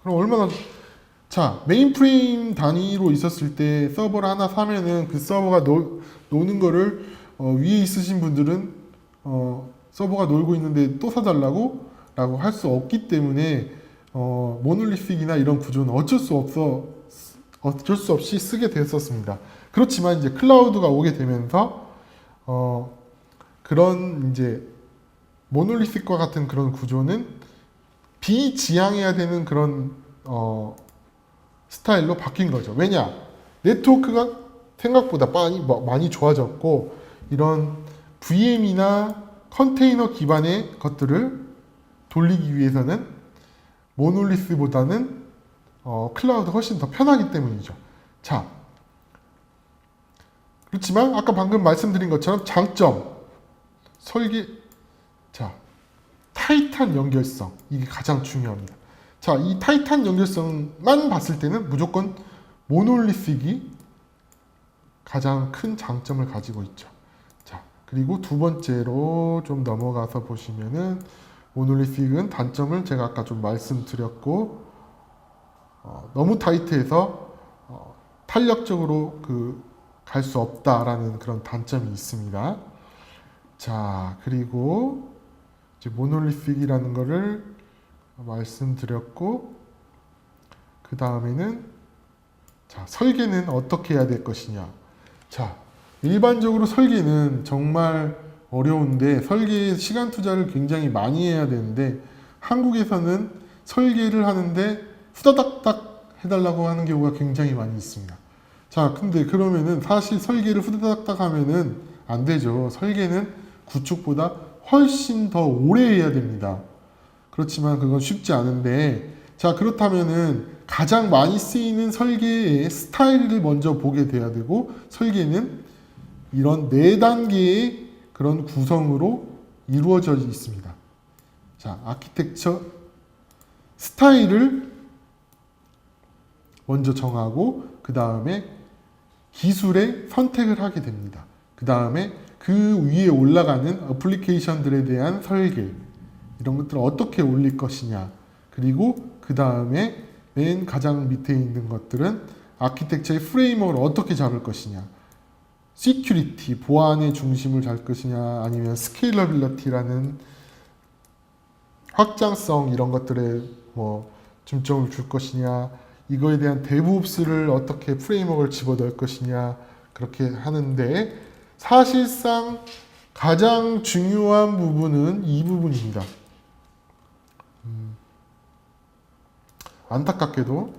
그럼 얼마나 자, 메인프레임 단위로 있었을 때 서버를 하나 사면은 그 서버가 노는 거를 위에 있으신 분들은 서버가 놀고 있는데 또 사달라고 라고 할 수 없기 때문에 모놀리틱이나 이런 구조는 어쩔 수 없이 쓰게 되었었습니다. 그렇지만 이제 클라우드가 오게 되면서 그런 이제 모놀리틱과 같은 그런 구조는 비지향해야 되는 그런 스타일로 바뀐 거죠. 왜냐? 네트워크가 생각보다 많이 좋아졌고 이런 VM이나 컨테이너 기반의 것들을 돌리기 위해서는 모놀리스보다는 클라우드 훨씬 더 편하기 때문이죠. 자, 그렇지만 아까 방금 말씀드린 것처럼 장점, 설계, 자, 타이트한 연결성, 이게 가장 중요합니다. 자, 이 타이트한 연결성만 봤을 때는 무조건 모놀리틱이 가장 큰 장점을 가지고 있죠. 자, 그리고 두 번째로 좀 넘어가서 보시면은 모놀리틱은 단점을 제가 아까 좀 말씀드렸고 너무 타이트해서 탄력적으로 갈 수 없다라는 그런 단점이 있습니다. 자, 그리고 이제 모놀리틱이라는 거를 말씀드렸고 그 다음에는 자, 설계는 어떻게 해야 될 것이냐. 자, 일반적으로 설계는 정말 어려운데 설계에 시간 투자를 굉장히 많이 해야 되는데 한국에서는 설계를 하는데 후다닥닥 해달라고 하는 경우가 굉장히 많이 있습니다. 자, 근데 그러면은 사실 설계를 후다닥닥 하면은 안 되죠. 설계는 구축보다 훨씬 더 오래 해야 됩니다. 그렇지만 그건 쉽지 않은데 자, 그렇다면은 가장 많이 쓰이는 설계의 스타일을 먼저 보게 돼야 되고 설계는 이런 4단계의 그런 구성으로 이루어져 있습니다. 자, 아키텍처 스타일을 먼저 정하고 그 다음에 기술의 선택을 하게 됩니다. 그 다음에 그 위에 올라가는 어플리케이션들에 대한 설계 이런 것들을 어떻게 올릴 것이냐 그리고 그 다음에 맨 가장 밑에 있는 것들은 아키텍처의 프레임워크를 어떻게 잡을 것이냐 시큐리티, 보안의 중심을 잡을 것이냐 아니면 스케일러빌리티라는 확장성 이런 것들에 중점을 줄 것이냐 이거에 대한 데브옵스를 어떻게 프레임워크를 집어넣을 것이냐 그렇게 하는데 사실상 가장 중요한 부분은 이 부분입니다. 안타깝게도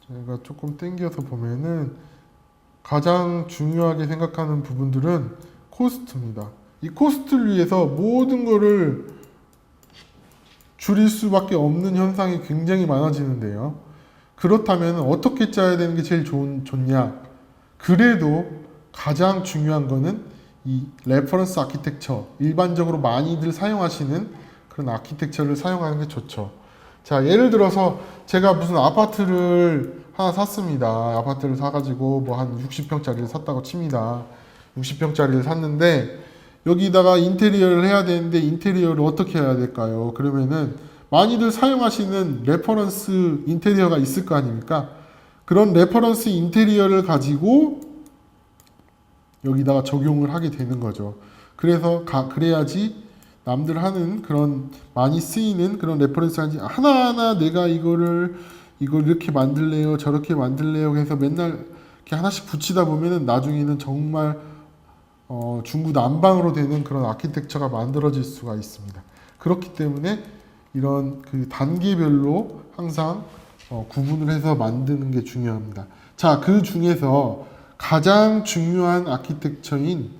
제가 조금 땡겨서 보면은 가장 중요하게 생각하는 부분들은 코스트입니다. 이 코스트를 위해서 모든 거를 줄일 수밖에 없는 현상이 굉장히 많아지는데요. 그렇다면 어떻게 짜야 되는 게 제일 좋냐? 그래도 가장 중요한 거는 이 레퍼런스 아키텍처, 일반적으로 많이들 사용하시는 그런 아키텍처를 사용하는 게 좋죠. 자, 예를 들어서 제가 무슨 아파트를 하나 샀습니다. 아파트를 사가지고 한 60평짜리를 샀다고 칩니다. 60평짜리를 샀는데 여기다가 인테리어를 해야 되는데 인테리어를 어떻게 해야 될까요? 그러면은 많이들 사용하시는 레퍼런스 인테리어가 있을 거 아닙니까? 그런 레퍼런스 인테리어를 가지고 여기다가 적용을 하게 되는 거죠. 그래서 그래야지 남들 하는 그런 많이 쓰이는 그런 레퍼런스 하나하나 내가 이걸 이렇게 만들래요 저렇게 만들래요 해서 맨날 이렇게 하나씩 붙이다 보면은 나중에는 정말 중구난방으로 되는 그런 아키텍처가 만들어질 수가 있습니다. 그렇기 때문에 이런 그 단계별로 항상 구분을 해서 만드는 게 중요합니다. 자, 그 중에서 가장 중요한 아키텍처인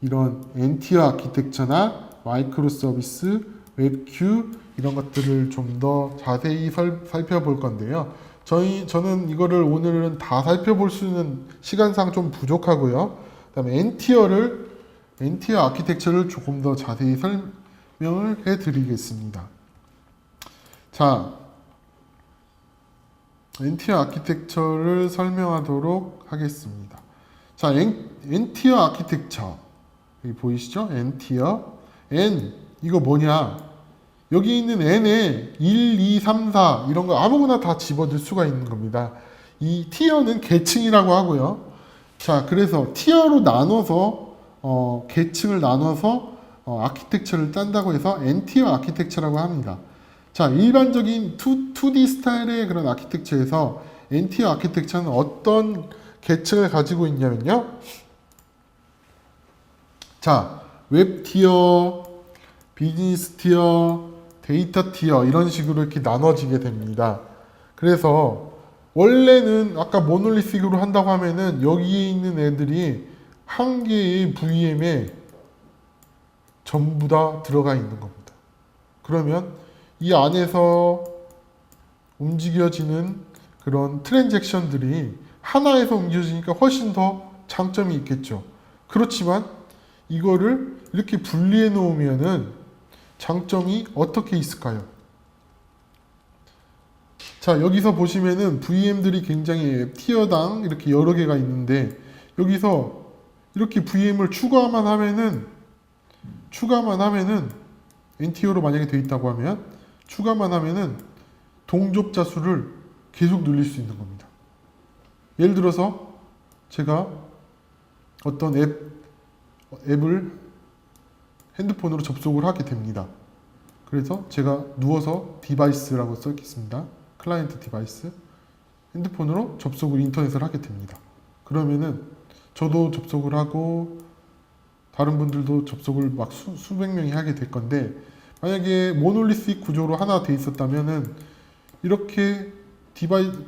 이런 엔티어 아키텍처나 마이크로 서비스, 웹큐 이런 것들을 좀 더 자세히 살펴볼 건데요. 저는 이거를 오늘은 다 살펴볼 수는 시간상 좀 부족하고요. 그다음에 엔티어 아키텍처를 조금 더 자세히 설명을 해드리겠습니다. 자, 엔티어 아키텍처를 설명하도록 하겠습니다. 자, 엔티어 아키텍처 여기 보이시죠? 엔티어 N 이거 뭐냐? 여기 있는 N에 1, 2, 3, 4 이런 거 아무거나 다 집어넣을 수가 있는 겁니다. 이 티어는 계층이라고 하고요. 자, 그래서 티어로 나눠서 계층을 나눠서 아키텍처를 짠다고 해서 N티어 아키텍처라고 합니다. 자, 일반적인 2D 스타일의 그런 아키텍처에서 N티어 아키텍처는 어떤 계층을 가지고 있냐면요. 자, 웹 티어, 비즈니스 티어, 데이터 티어 이런 식으로 이렇게 나눠지게 됩니다. 그래서 원래는 아까 모놀리틱으로 한다고 하면은 여기에 있는 애들이 한 개의 VM에 전부 다 들어가 있는 겁니다. 그러면 이 안에서 움직여지는 그런 트랜잭션들이 하나에서 움직여지니까 훨씬 더 장점이 있겠죠. 그렇지만 이거를 이렇게 분리해 놓으면은 장점이 어떻게 있을까요? 자, 여기서 보시면은 VM들이 굉장히 티어당 이렇게 여러 개가 있는데 여기서 이렇게 VM을 추가만 하면은 NTO로 만약에 되어 있다고 하면 추가만 하면은 동접자 수를 계속 늘릴 수 있는 겁니다. 예를 들어서 제가 어떤 앱을 핸드폰으로 접속을 하게 됩니다. 그래서 제가 누워서 디바이스라고 써 있습니다. 클라이언트 디바이스. 핸드폰으로 접속을 인터넷을 하게 됩니다. 그러면은 저도 접속을 하고 다른 분들도 접속을 막 수백 명이 하게 될 건데 만약에 모놀리틱 구조로 하나 돼 있었다면은 이렇게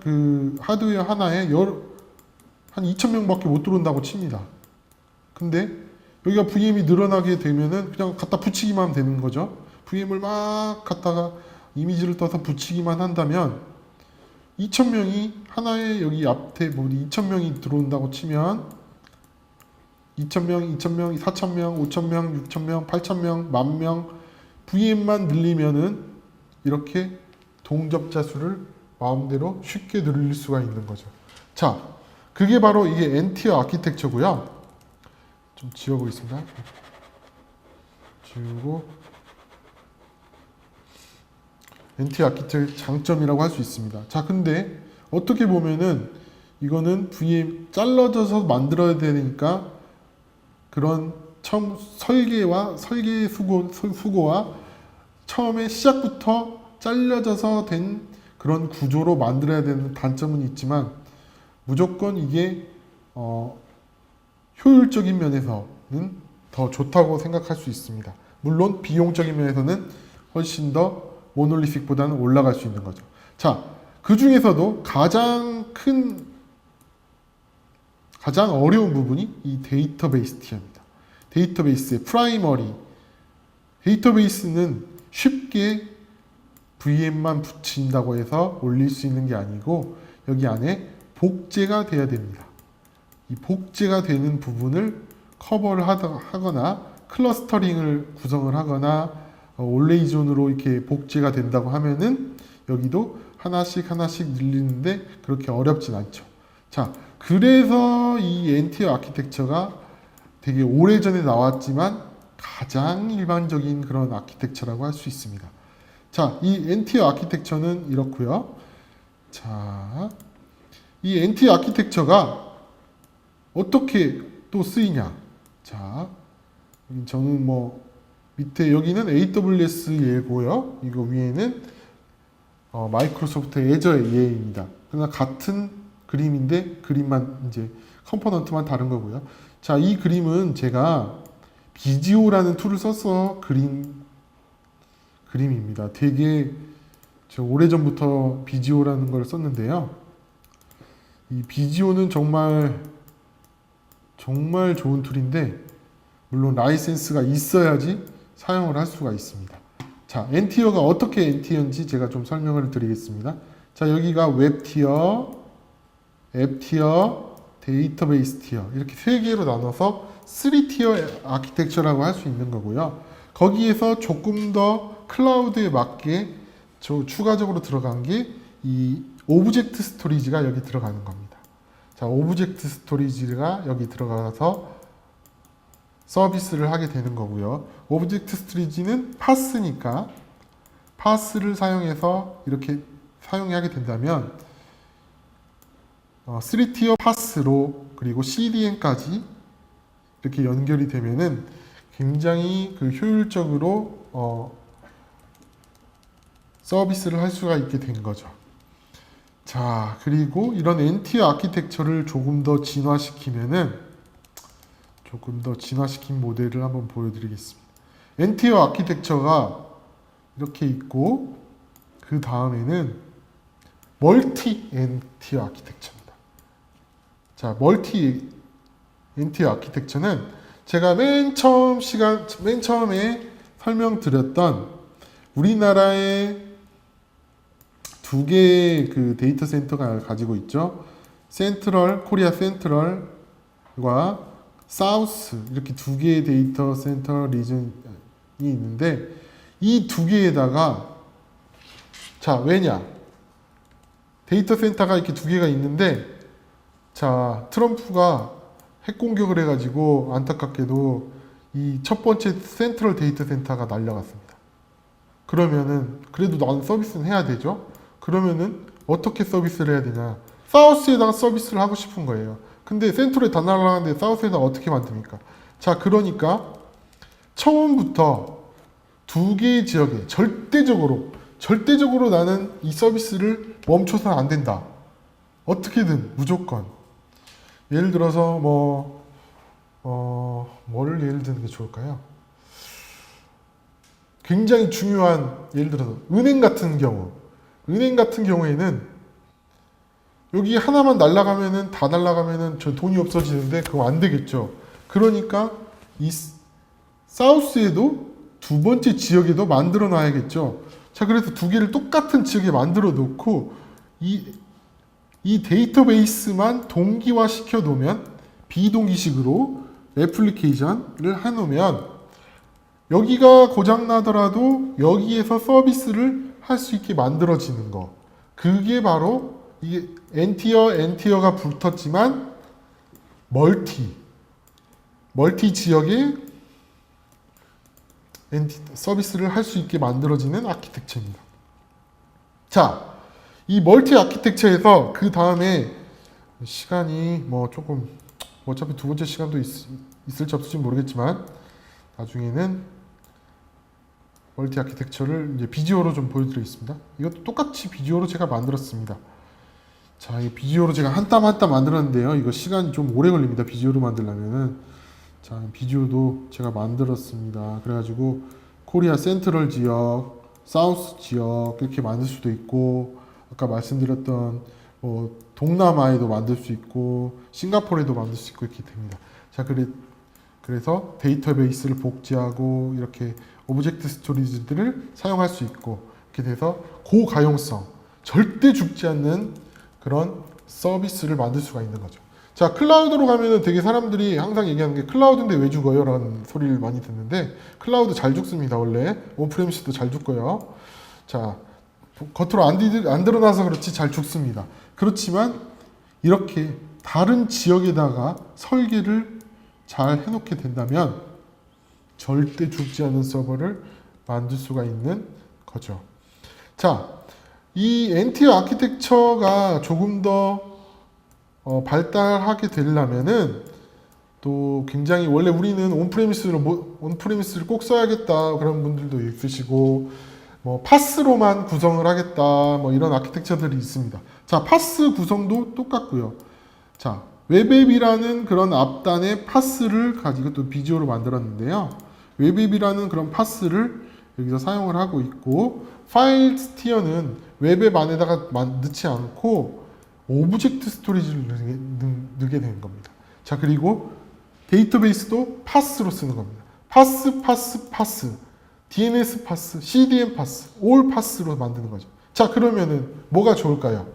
그 하드웨어 하나에 한 2,000명밖에 못 들어온다고 칩니다. 근데 여기가 VM이 늘어나게 되면은 그냥 갖다 붙이기만 하면 되는 거죠. VM을 막 갖다가 이미지를 떠서 붙이기만 한다면 2,000명이 하나의 여기 앞에 2,000명이 들어온다고 치면 2,000명, 2,000명, 4,000명, 5,000명, 6,000명, 8,000명, 10,000명 VM만 늘리면은 이렇게 동접자 수를 마음대로 쉽게 늘릴 수가 있는 거죠. 자, 그게 바로 이게 N티어 아키텍처고요. 좀 지워보겠습니다. 지우고 NT 아키텍처의 장점이라고 할 수 있습니다. 자, 근데 어떻게 보면은 이거는 VM 잘라져서 만들어야 되니까 그런 처음 설계 수고와 처음에 시작부터 잘려져서 된 그런 구조로 만들어야 되는 단점은 있지만 무조건 이게 효율적인 면에서는 더 좋다고 생각할 수 있습니다. 물론 비용적인 면에서는 훨씬 더 모놀리틱보다는 올라갈 수 있는 거죠. 자, 그 중에서도 가장 어려운 부분이 이 데이터베이스 티어입니다. 데이터베이스의 프라이머리. 데이터베이스는 쉽게 VM만 붙인다고 해서 올릴 수 있는 게 아니고 여기 안에 복제가 돼야 됩니다. 이 복제가 되는 부분을 커버를 하거나 클러스터링을 구성을 하거나 올레이존으로 이렇게 복제가 된다고 하면은 여기도 하나씩 늘리는데 그렇게 어렵진 않죠. 자, 그래서 이 엔티어 아키텍처가 되게 오래전에 나왔지만 가장 일반적인 그런 아키텍처라고 할 수 있습니다. 자, 이 엔티어 아키텍처는 이렇고요. 자, 이 엔티어 아키텍처가 어떻게 또 쓰이냐? 자, 저는 밑에 여기는 AWS 예고요. 이거 위에는 마이크로소프트 애저의 예입니다. 그러나 같은 그림인데 그림만 이제 컴포넌트만 다른 거고요. 자, 이 그림은 제가 비지오라는 툴을 써서 그린 그림입니다. 되게 저 오래전부터 비지오라는 걸 썼는데요. 이 비지오는 정말 좋은 툴인데 물론 라이센스가 있어야지 사용을 할 수가 있습니다. 자, 엔티어가 어떻게 엔티어인지 제가 좀 설명을 드리겠습니다. 자, 여기가 웹 티어, 앱 티어, 데이터베이스 티어 이렇게 세 개로 나눠서 3티어 아키텍처라고 할 수 있는 거고요. 거기에서 조금 더 클라우드에 맞게 추가적으로 들어간 게 이 오브젝트 스토리지가 여기 들어가는 겁니다. 자, 오브젝트 스토리지가 여기 들어가서 서비스를 하게 되는 거고요. 오브젝트 스토리지는 파스니까 파스를 사용해서 이렇게 사용하게 된다면 3티어 파스로 그리고 CDN까지 이렇게 연결이 되면은 굉장히 그 효율적으로 서비스를 할 수가 있게 된 거죠. 자, 그리고 이런 엔티어 아키텍처를 조금 더 진화시키면은 조금 더 진화시킨 모델을 한번 보여드리겠습니다. 엔티어 아키텍처가 이렇게 있고 그 다음에는 멀티 엔티어 아키텍처입니다. 자, 멀티 엔티어 아키텍처는 제가 맨 처음에 설명드렸던 우리나라의 두 개의 그 데이터 센터가 가지고 있죠. 코리아 센트럴과 사우스 이렇게 두 개의 데이터 센터 리전이 있는데 이 두 개에다가 자, 왜냐? 데이터 센터가 이렇게 두 개가 있는데 자, 트럼프가 핵 공격을 해가지고 안타깝게도 이 첫 번째 센트럴 데이터 센터가 날려갔습니다. 그러면은 그래도 난 서비스는 해야 되죠. 그러면은 어떻게 서비스를 해야 되냐? 사우스에다가 서비스를 하고 싶은 거예요. 근데 센트럴에 다 날아가는데 사우스에다가 어떻게 만듭니까? 자, 그러니까 처음부터 두 개의 지역에 절대적으로 나는 이 서비스를 멈춰서는 안 된다. 어떻게든 무조건. 예를 들어서 뭐를 예를 드는 게 좋을까요? 굉장히 중요한 예를 들어서 은행 같은 경우에는 여기 하나만 날아가면은 다 날아가면은 저 돈이 없어지는데 그거 안 되겠죠. 그러니까 이 사우스에도 두 번째 지역에도 만들어 놔야겠죠. 자, 그래서 두 개를 똑같은 지역에 만들어 놓고 이 데이터베이스만 동기화 시켜 놓으면 비동기식으로 애플리케이션을 해 놓으면 여기가 고장 나더라도 여기에서 서비스를 할 수 있게 만들어지는 거. 그게 바로 이게 엔티어가 붙었지만 멀티 지역에 서비스를 할 수 있게 만들어지는 아키텍처입니다. 자, 이 멀티 아키텍처에서 그 다음에 시간이 조금 어차피 두 번째 시간도 있을지 없을지 모르겠지만 나중에는 멀티 아키텍처를 이제 비주어로 좀 보여드리겠습니다. 이것도 똑같이 비주어로 제가 만들었습니다. 자, 이 비주어로 제가 한 땀 한 땀 만들었는데요. 이거 시간이 좀 오래 걸립니다. 비주어로 만들려면은. 자, 비주어도 제가 만들었습니다. 그래가지고 코리아 센트럴 지역, 사우스 지역 이렇게 만들 수도 있고 아까 말씀드렸던 동남아에도 만들 수 있고 싱가포르에도 만들 수 있고 이렇게 됩니다. 자, 그래서 데이터베이스를 복제하고 이렇게 오브젝트 스토리지들을 사용할 수 있고 이렇게 돼서 고가용성, 절대 죽지 않는 그런 서비스를 만들 수가 있는 거죠. 자, 클라우드로 가면은 되게 사람들이 항상 얘기하는 게 클라우드인데 왜 죽어요? 라는 소리를 많이 듣는데 클라우드 잘 죽습니다. 원래 온프레미스도 잘 죽고요. 자, 겉으로 안 드러나서 그렇지 잘 죽습니다. 그렇지만 이렇게 다른 지역에다가 설계를 잘 해놓게 된다면 절대 죽지 않는 서버를 만들 수가 있는 거죠. 자, 이 엔티어 아키텍처가 조금 더 발달하게 되려면은 또 굉장히 원래 우리는 온프레미스를 꼭 써야겠다 그런 분들도 있으시고 파스로만 구성을 하겠다 이런 아키텍처들이 있습니다. 자, 파스 구성도 똑같고요. 자, 웹앱이라는 그런 앞단의 파스를 가지고 또 비주어로 만들었는데요. 웹앱이라는 그런 파스를 여기서 사용을 하고 있고, 파일 스티어는 웹앱 안에다가 넣지 않고 오브젝트 스토리지를 넣게 되는 겁니다. 자, 그리고 데이터베이스도 파스로 쓰는 겁니다. 파스, DNS 파스, CDN 파스, 올 파스로 만드는 거죠. 자, 그러면은 뭐가 좋을까요?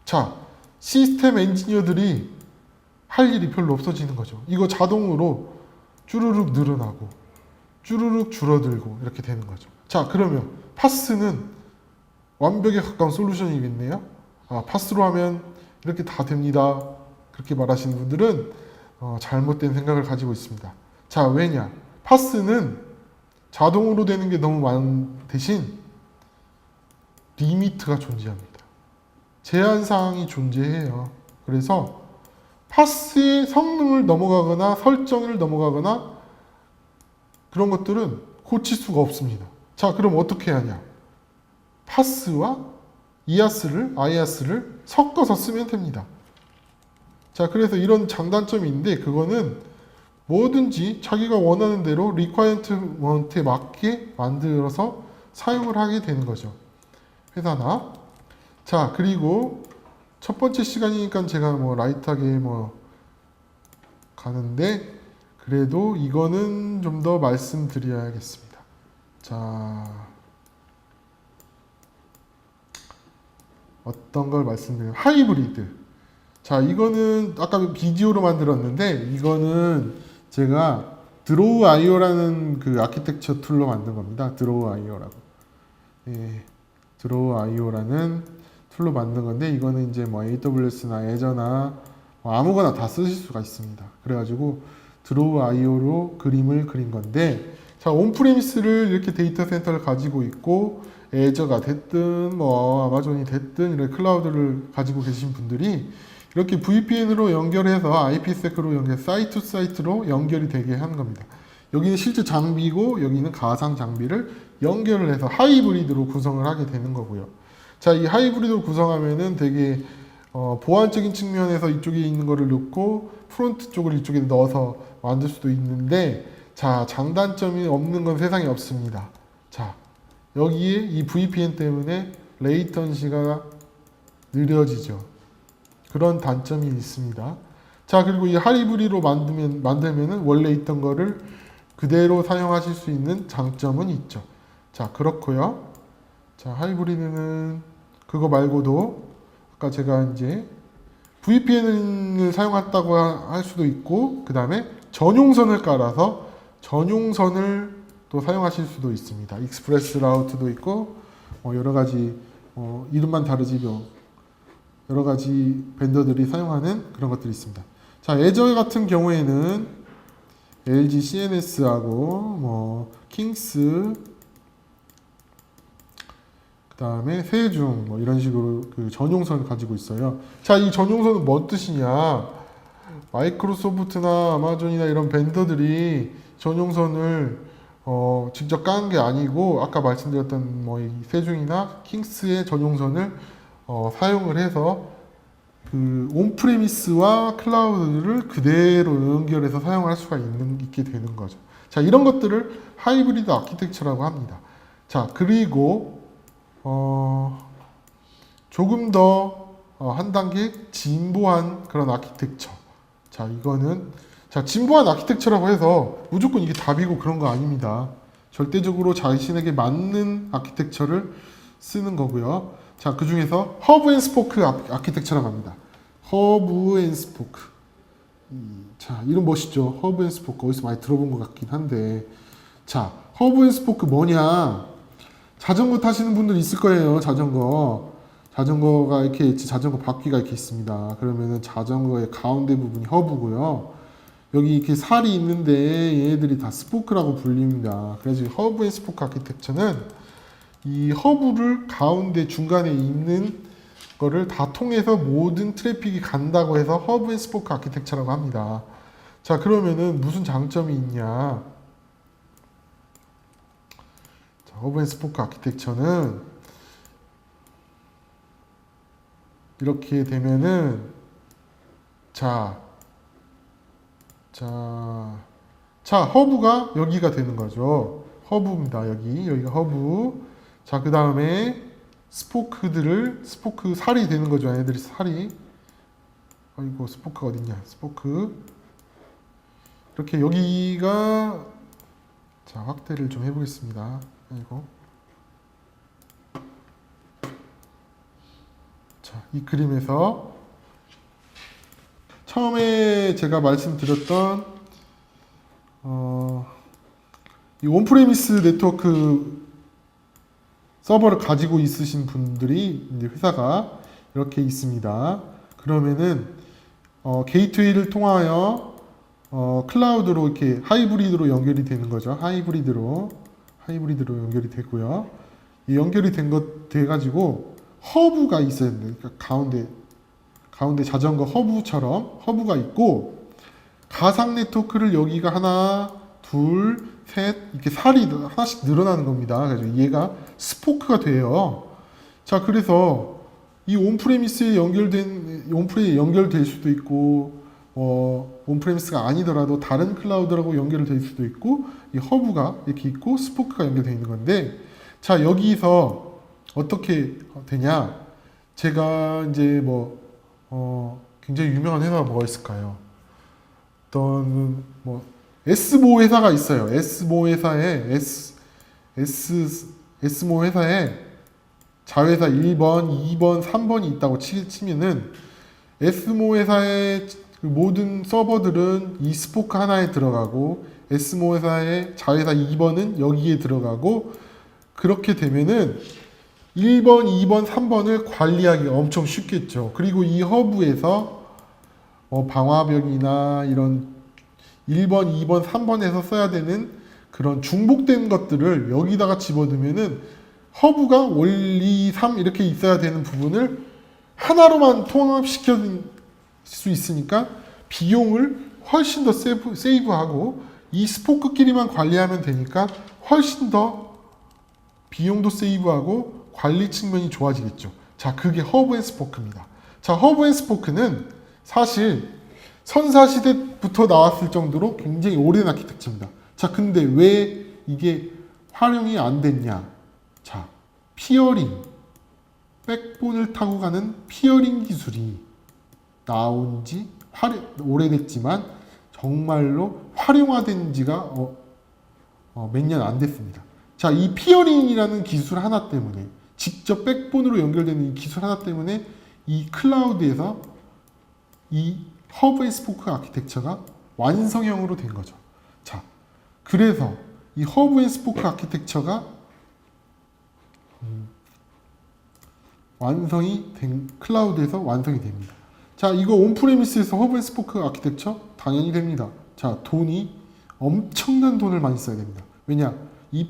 자, 시스템 엔지니어들이 할 일이 별로 없어지는 거죠. 이거 자동으로 쭈루룩 늘어나고 쭈루룩 줄어들고 이렇게 되는 거죠. 자, 그러면 파스는 완벽에 가까운 솔루션이겠네요. 아, 파스로 하면 이렇게 다 됩니다. 그렇게 말하시는 분들은 잘못된 생각을 가지고 있습니다. 자, 왜냐? 파스는 자동으로 되는 게 너무 많은 대신 리미트가 존재합니다. 제한사항이 존재해요. 그래서 파스의 성능을 넘어가거나 설정을 넘어가거나 그런 것들은 고칠 수가 없습니다. 자, 그럼 어떻게 하냐? 파스와 IAS를 섞어서 쓰면 됩니다. 자, 그래서 이런 장단점이 있는데 그거는 뭐든지 자기가 원하는 대로 리퀘어먼트에 맞게 만들어서 사용을 하게 되는 거죠. 회사나. 자, 그리고 첫 번째 시간이니까 제가 라이트하게 가는데 그래도 이거는 좀 더 말씀드려야겠습니다. 자, 어떤 걸 말씀드려요? 하이브리드. 자, 이거는 아까 비디오로 만들었는데 이거는 제가 드로우.io라는 그 아키텍처 툴로 만든 겁니다. 드로우.io라고. 예, 드로우.io라는 툴로 만든 건데 이거는 이제 AWS나 애저나 아무거나 다 쓰실 수가 있습니다. 그래가지고 드로우.io로 그림을 그린 건데, 자, 온프레미스를 이렇게 데이터 센터를 가지고 있고 애저가 됐든 아마존이 됐든 이런 클라우드를 가지고 계신 분들이 이렇게 VPN으로 연결해서 IPsec로 사이트 투 사이트로 연결이 되게 하는 겁니다. 여기는 실제 장비고 여기는 가상 장비를 연결을 해서 하이브리드로 구성을 하게 되는 거고요. 자, 이 하이브리드로 구성하면은 되게 보안적인 측면에서 이쪽에 있는 거를 넣고 프론트 쪽을 이쪽에 넣어서 만들 수도 있는데, 자, 장단점이 없는 건 세상에 없습니다. 자, 여기에 이 VPN 때문에 레이턴시가 느려지죠. 그런 단점이 있습니다. 자, 그리고 이 하이브리드로 만들면은 원래 있던 거를 그대로 사용하실 수 있는 장점은 있죠. 자, 그렇고요. 자, 하이브리드는 그거 말고도 아까 제가 이제 VPN을 사용했다고 할 수도 있고, 그 다음에 전용선을 깔아서 전용선을 또 사용하실 수도 있습니다. 익스프레스 라우트도 있고 여러 가지 이름만 다르지 여러 가지 벤더들이 사용하는 그런 것들이 있습니다. 자, 애저 같은 경우에는 LG CNS하고 킹스, 그 다음에 세중 이런 식으로 그 전용선을 가지고 있어요. 자, 이 전용선은 뭔 뜻이냐? 마이크로소프트나 아마존이나 이런 벤더들이 전용선을 직접 까는 게 아니고 아까 말씀드렸던 이 세중이나 킹스의 전용선을 사용을 해서 그 온프레미스와 클라우드를 그대로 연결해서 사용할 수가 있게 되는 거죠. 자, 이런 것들을 하이브리드 아키텍처라고 합니다. 자, 그리고 조금 더 한 단계 진보한 그런 아키텍처. 자, 이거는 진보한 아키텍처라고 해서 무조건 이게 답이고 그런 거 아닙니다. 절대적으로 자신에게 맞는 아키텍처를 쓰는 거고요. 자, 그 중에서 허브 앤 스포크 아키텍처라고 합니다. 허브 앤 스포크. 자, 이름 멋있죠? 허브 앤 스포크. 어디서 많이 들어본 것 같긴 한데. 자, 허브 앤 스포크 뭐냐? 자전거 타시는 분들 있을 거예요. 자전거가 이렇게 자전거 바퀴가 이렇게 있습니다. 그러면은 자전거의 가운데 부분이 허브고요. 여기 이렇게 살이 있는데 얘네들이 다 스포크라고 불립니다. 그래서 허브 앤 스포크 아키텍처는 이 허브를 가운데 중간에 있는 거를 다 통해서 모든 트래픽이 간다고 해서 허브 앤 스포크 아키텍처라고 합니다. 자, 그러면은 무슨 장점이 있냐? 자, 허브 앤 스포크 아키텍처는 이렇게 되면은 자, 허브가 여기가 되는 거죠. 허브입니다. 여기가 허브. 자, 그 다음에 스포크 살이 되는 거죠. 얘네들이 살이. 아이고, 스포크가 어딨냐. 스포크. 이렇게 여기가, 자, 확대를 좀 해보겠습니다. 아이고. 자, 이 그림에서 처음에 제가 말씀드렸던 이 온프레미스 네트워크 서버를 가지고 있으신 분들이 이제 회사가 이렇게 있습니다. 그러면은 게이트웨이를 통하여 클라우드로 이렇게 하이브리드로 연결이 되는 거죠. 하이브리드로 연결이 되고요. 이 연결이 돼 가지고 허브가 있어야 됩니다. 그러니까 가운데 자전거 허브처럼 허브가 있고 가상 네트워크를 여기가 하나, 둘, 셋 이렇게 살이 하나씩 늘어나는 겁니다. 그래서 얘가 스포크가 돼요. 자, 그래서 이 온프레미스에 연결될 수도 있고 온프레미스가 아니더라도 다른 클라우드라고 연결될 수도 있고 이 허브가 이렇게 있고 스포크가 연결되어 있는 건데 자, 여기서 어떻게 되냐? 제가 이제 굉장히 유명한 회사가 뭐가 있을까요? 어떤 S모 회사가 있어요. S모 회사에 S모 회사에 자회사 1번, 2번, 3번이 있다고 치면은 S모 회사의 모든 서버들은 이 스포크 하나에 들어가고 S모 회사의 자회사 2번은 여기에 들어가고 그렇게 되면은 1번, 2번, 3번을 관리하기 엄청 쉽겠죠. 그리고 이 허브에서 방화벽이나 이런 1번, 2번, 3번에서 써야 되는 그런 중복된 것들을 여기다가 집어넣으면은 허브가 1, 2, 3 이렇게 있어야 되는 부분을 하나로만 통합시켜 수 있으니까 비용을 훨씬 더 세이브하고 이 스포크끼리만 관리하면 되니까 훨씬 더 비용도 세이브하고 관리 측면이 좋아지겠죠. 자, 그게 허브 앤 스포크입니다. 자, 허브 앤 스포크는 사실 선사시대부터 나왔을 정도로 굉장히 오랜 아키텍처입니다. 자, 근데 왜 이게 활용이 안 됐냐? 자, 피어링, 백본을 타고 가는 피어링 기술이 나온 지 오래됐지만 정말로 활용화된 지가 몇 년 안 됐습니다. 자, 이 피어링이라는 기술 하나 때문에 직접 백본으로 연결되는 이 기술 하나 때문에 이 클라우드에서 이 허브 앤 스포크 아키텍처가 완성형으로 된 거죠. 자, 그래서 이 허브 앤 스포크 아키텍처가 완성이 된 클라우드에서 완성이 됩니다. 자, 이거 온프레미스에서 허브 앤 스포크 아키텍처 당연히 됩니다. 자, 엄청난 돈을 많이 써야 됩니다. 왜냐? 이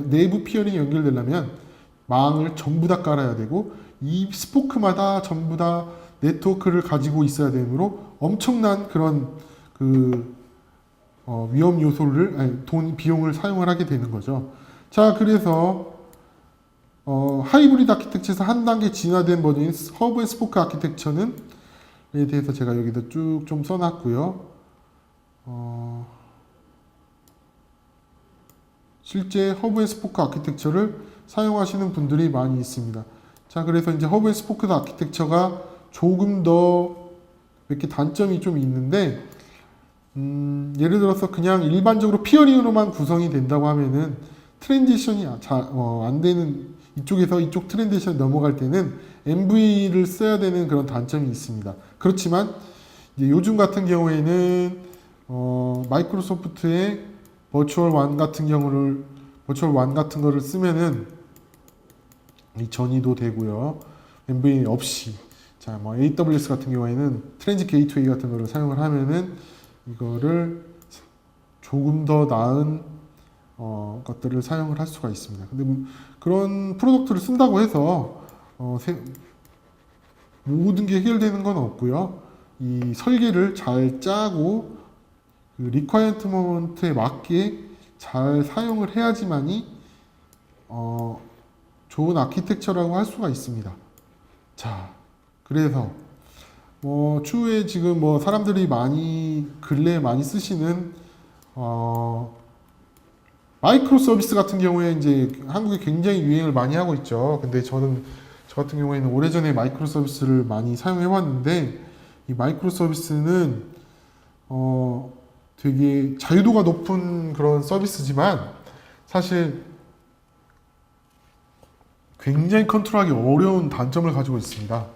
내부 피어링이 연결되려면 망을 전부 다 깔아야 되고 이 스포크마다 전부 다 네트워크를 가지고 있어야 되므로 엄청난 그런 위험 요소를 비용을 사용을 하게 되는 거죠. 자, 그래서 하이브리드 아키텍처에서 한 단계 진화된 버전인 허브 앤 스포크 아키텍처는 에 대해서 제가 여기다 쭉 좀 써놨고요. 실제 허브 앤 스포크 아키텍처를 사용하시는 분들이 많이 있습니다. 자, 그래서 이제 허브 앤 스포크 아키텍처가 조금 더 이렇게 단점이 좀 있는데, 예를 들어서 그냥 일반적으로 피어링으로만 구성이 된다고 하면은 트랜지션이 안 되는 이쪽에서 이쪽 트랜지션 넘어갈 때는 MV를 써야 되는 그런 단점이 있습니다. 그렇지만 이제 요즘 같은 경우에는 마이크로소프트의 버추얼 완 같은 거를 쓰면은 이 전이도 되고요. MV 없이. 자, AWS 같은 경우에는 트랜짓 게이트웨이 같은 거를 사용을 하면은 이거를 조금 더 나은 것들을 사용을 할 수가 있습니다. 근데 그런 프로덕트를 쓴다고 해서 모든 게 해결되는 건 없고요. 이 설계를 잘 짜고 그 리ኳ이어먼트에 맞게 잘 사용을 해야지만이 좋은 아키텍처라고 할 수가 있습니다. 자, 그래서 추후에 지금 사람들이 근래에 많이 쓰시는 마이크로 서비스 같은 경우에 이제 한국에 굉장히 유행을 많이 하고 있죠. 근데 저 같은 경우에는 오래전에 마이크로 서비스를 많이 사용해 왔는데, 이 마이크로 서비스는 되게 자유도가 높은 그런 서비스지만 사실 굉장히 컨트롤하기 어려운 단점을 가지고 있습니다.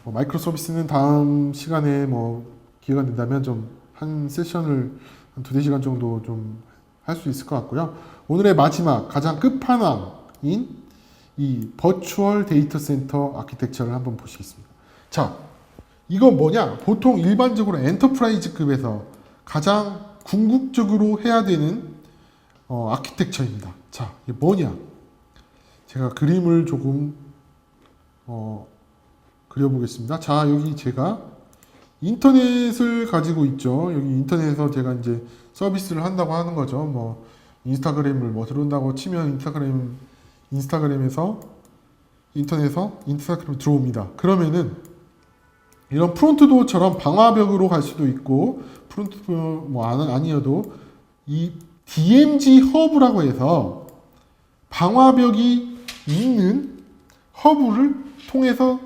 마이크로 서비스는 다음 시간에 기회가 된다면 좀 한 세션을 한 2~4시간 정도 좀 할 수 있을 것 같고요. 오늘의 마지막 가장 끝판왕인 이 버추얼 데이터 센터 아키텍처를 한번 보시겠습니다. 자, 이건 뭐냐? 보통 일반적으로 엔터프라이즈급에서 가장 궁극적으로 해야 되는 아키텍처입니다. 자, 이게 뭐냐? 제가 그림을 조금 그려보겠습니다. 자, 여기 제가 인터넷을 가지고 있죠. 여기 인터넷에서 제가 이제 서비스를 한다고 하는 거죠. 인스타그램을 들어온다고 치면 인스타그램에서 인스타그램 들어옵니다. 그러면은 이런 프론트도어처럼 방화벽으로 갈 수도 있고, 프론트도어 아니어도 이 DMZ 허브라고 해서 방화벽이 있는 허브를 통해서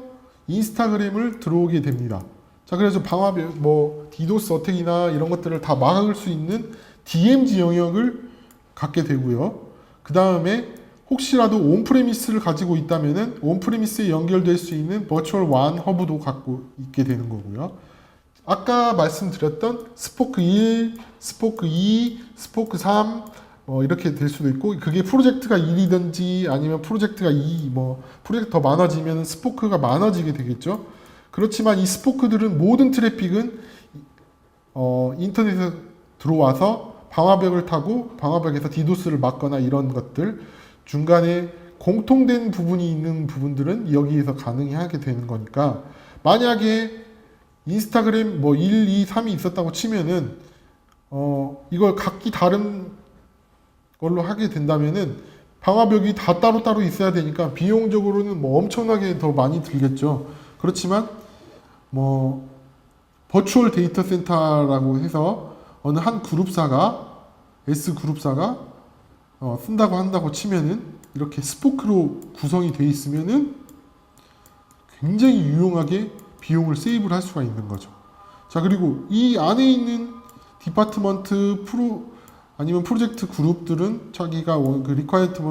인스타그램을 들어오게 됩니다. 자, 그래서 방화벽, 디도스 어택이나 이런 것들을 다 막을 수 있는 DMZ 영역을 갖게 되고요. 그 다음에 혹시라도 온프레미스를 가지고 있다면은 온프레미스에 연결될 수 있는 버추얼 WAN 허브도 갖고 있게 되는 거고요. 아까 말씀드렸던 스포크 1, 스포크 2, 스포크 3 이렇게 될 수도 있고, 그게 프로젝트가 1이든지 아니면 프로젝트가 2, 프로젝트 더 많아지면 스포크가 많아지게 되겠죠. 그렇지만 이 스포크들은 모든 트래픽은 인터넷에 들어와서 방화벽을 타고 방화벽에서 디도스를 막거나 이런 것들, 중간에 공통된 부분이 있는 부분들은 여기에서 가능하게 되는 거니까, 만약에 인스타그램 1, 2, 3이 있었다고 치면은 이걸 각기 다른 걸로 하게 된다면은 방화벽이 다 따로따로 있어야 되니까 비용적으로는 엄청나게 더 많이 들겠죠. 그렇지만 버추얼 데이터 센터라고 해서 어느 한 그룹사가 S그룹사가 쓴다고 한다고 치면은 이렇게 스포크로 구성이 되어 있으면은 굉장히 유용하게 비용을 세이브를 할 수가 있는 거죠. 자, 그리고 이 안에 있는 디파트먼트 아니면 프로젝트 그룹들은 자기가 그 리퀘어먼트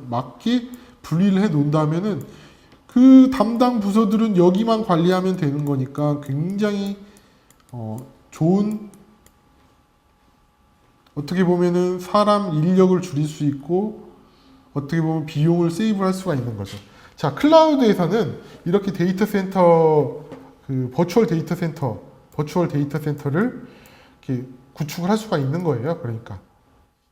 맞게 분리를 해 놓는다면은 그 담당 부서들은 여기만 관리하면 되는 거니까 굉장히 좋은, 어떻게 보면은 사람 인력을 줄일 수 있고 어떻게 보면 비용을 세이브할 수가 있는 거죠. 자, 클라우드에서는 이렇게 데이터 센터, 그 버추얼 데이터 센터를 이렇게 구축을 할 수가 있는 거예요. 그러니까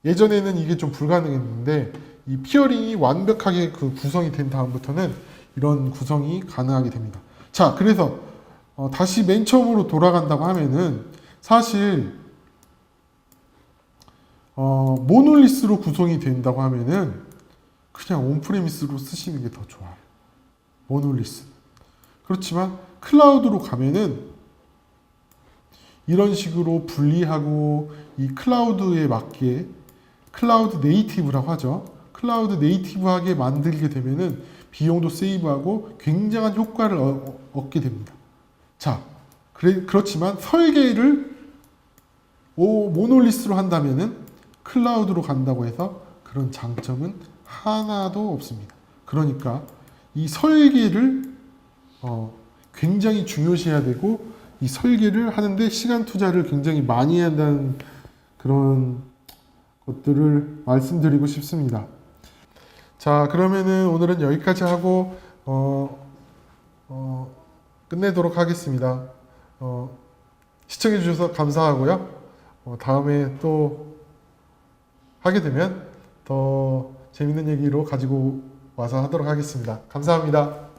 예전에는 이게 좀 불가능했는데 이 피어링이 완벽하게 그 구성이 된 다음부터는 이런 구성이 가능하게 됩니다. 자, 그래서 다시 맨 처음으로 돌아간다고 하면은 사실 모놀리스로 구성이 된다고 하면은 그냥 온프레미스로 쓰시는 게 더 좋아요. 모놀리스. 그렇지만 클라우드로 가면은 이런 식으로 분리하고 이 클라우드에 맞게 클라우드 네이티브라고 하죠. 클라우드 네이티브하게 만들게 되면은 비용도 세이브하고 굉장한 효과를 얻게 됩니다. 자, 그렇지만 설계를 모놀리스로 한다면은 클라우드로 간다고 해서 그런 장점은 하나도 없습니다. 그러니까 이 설계를 굉장히 중요시해야 되고, 이 설계를 하는데 시간 투자를 굉장히 많이 해야 한다는 그런 것들을 말씀드리고 싶습니다. 자, 그러면은 오늘은 여기까지 하고 끝내도록 하겠습니다. 시청해 주셔서 감사하고요. 다음에 또 하게 되면 더 재밌는 얘기로 가지고 와서 하도록 하겠습니다. 감사합니다.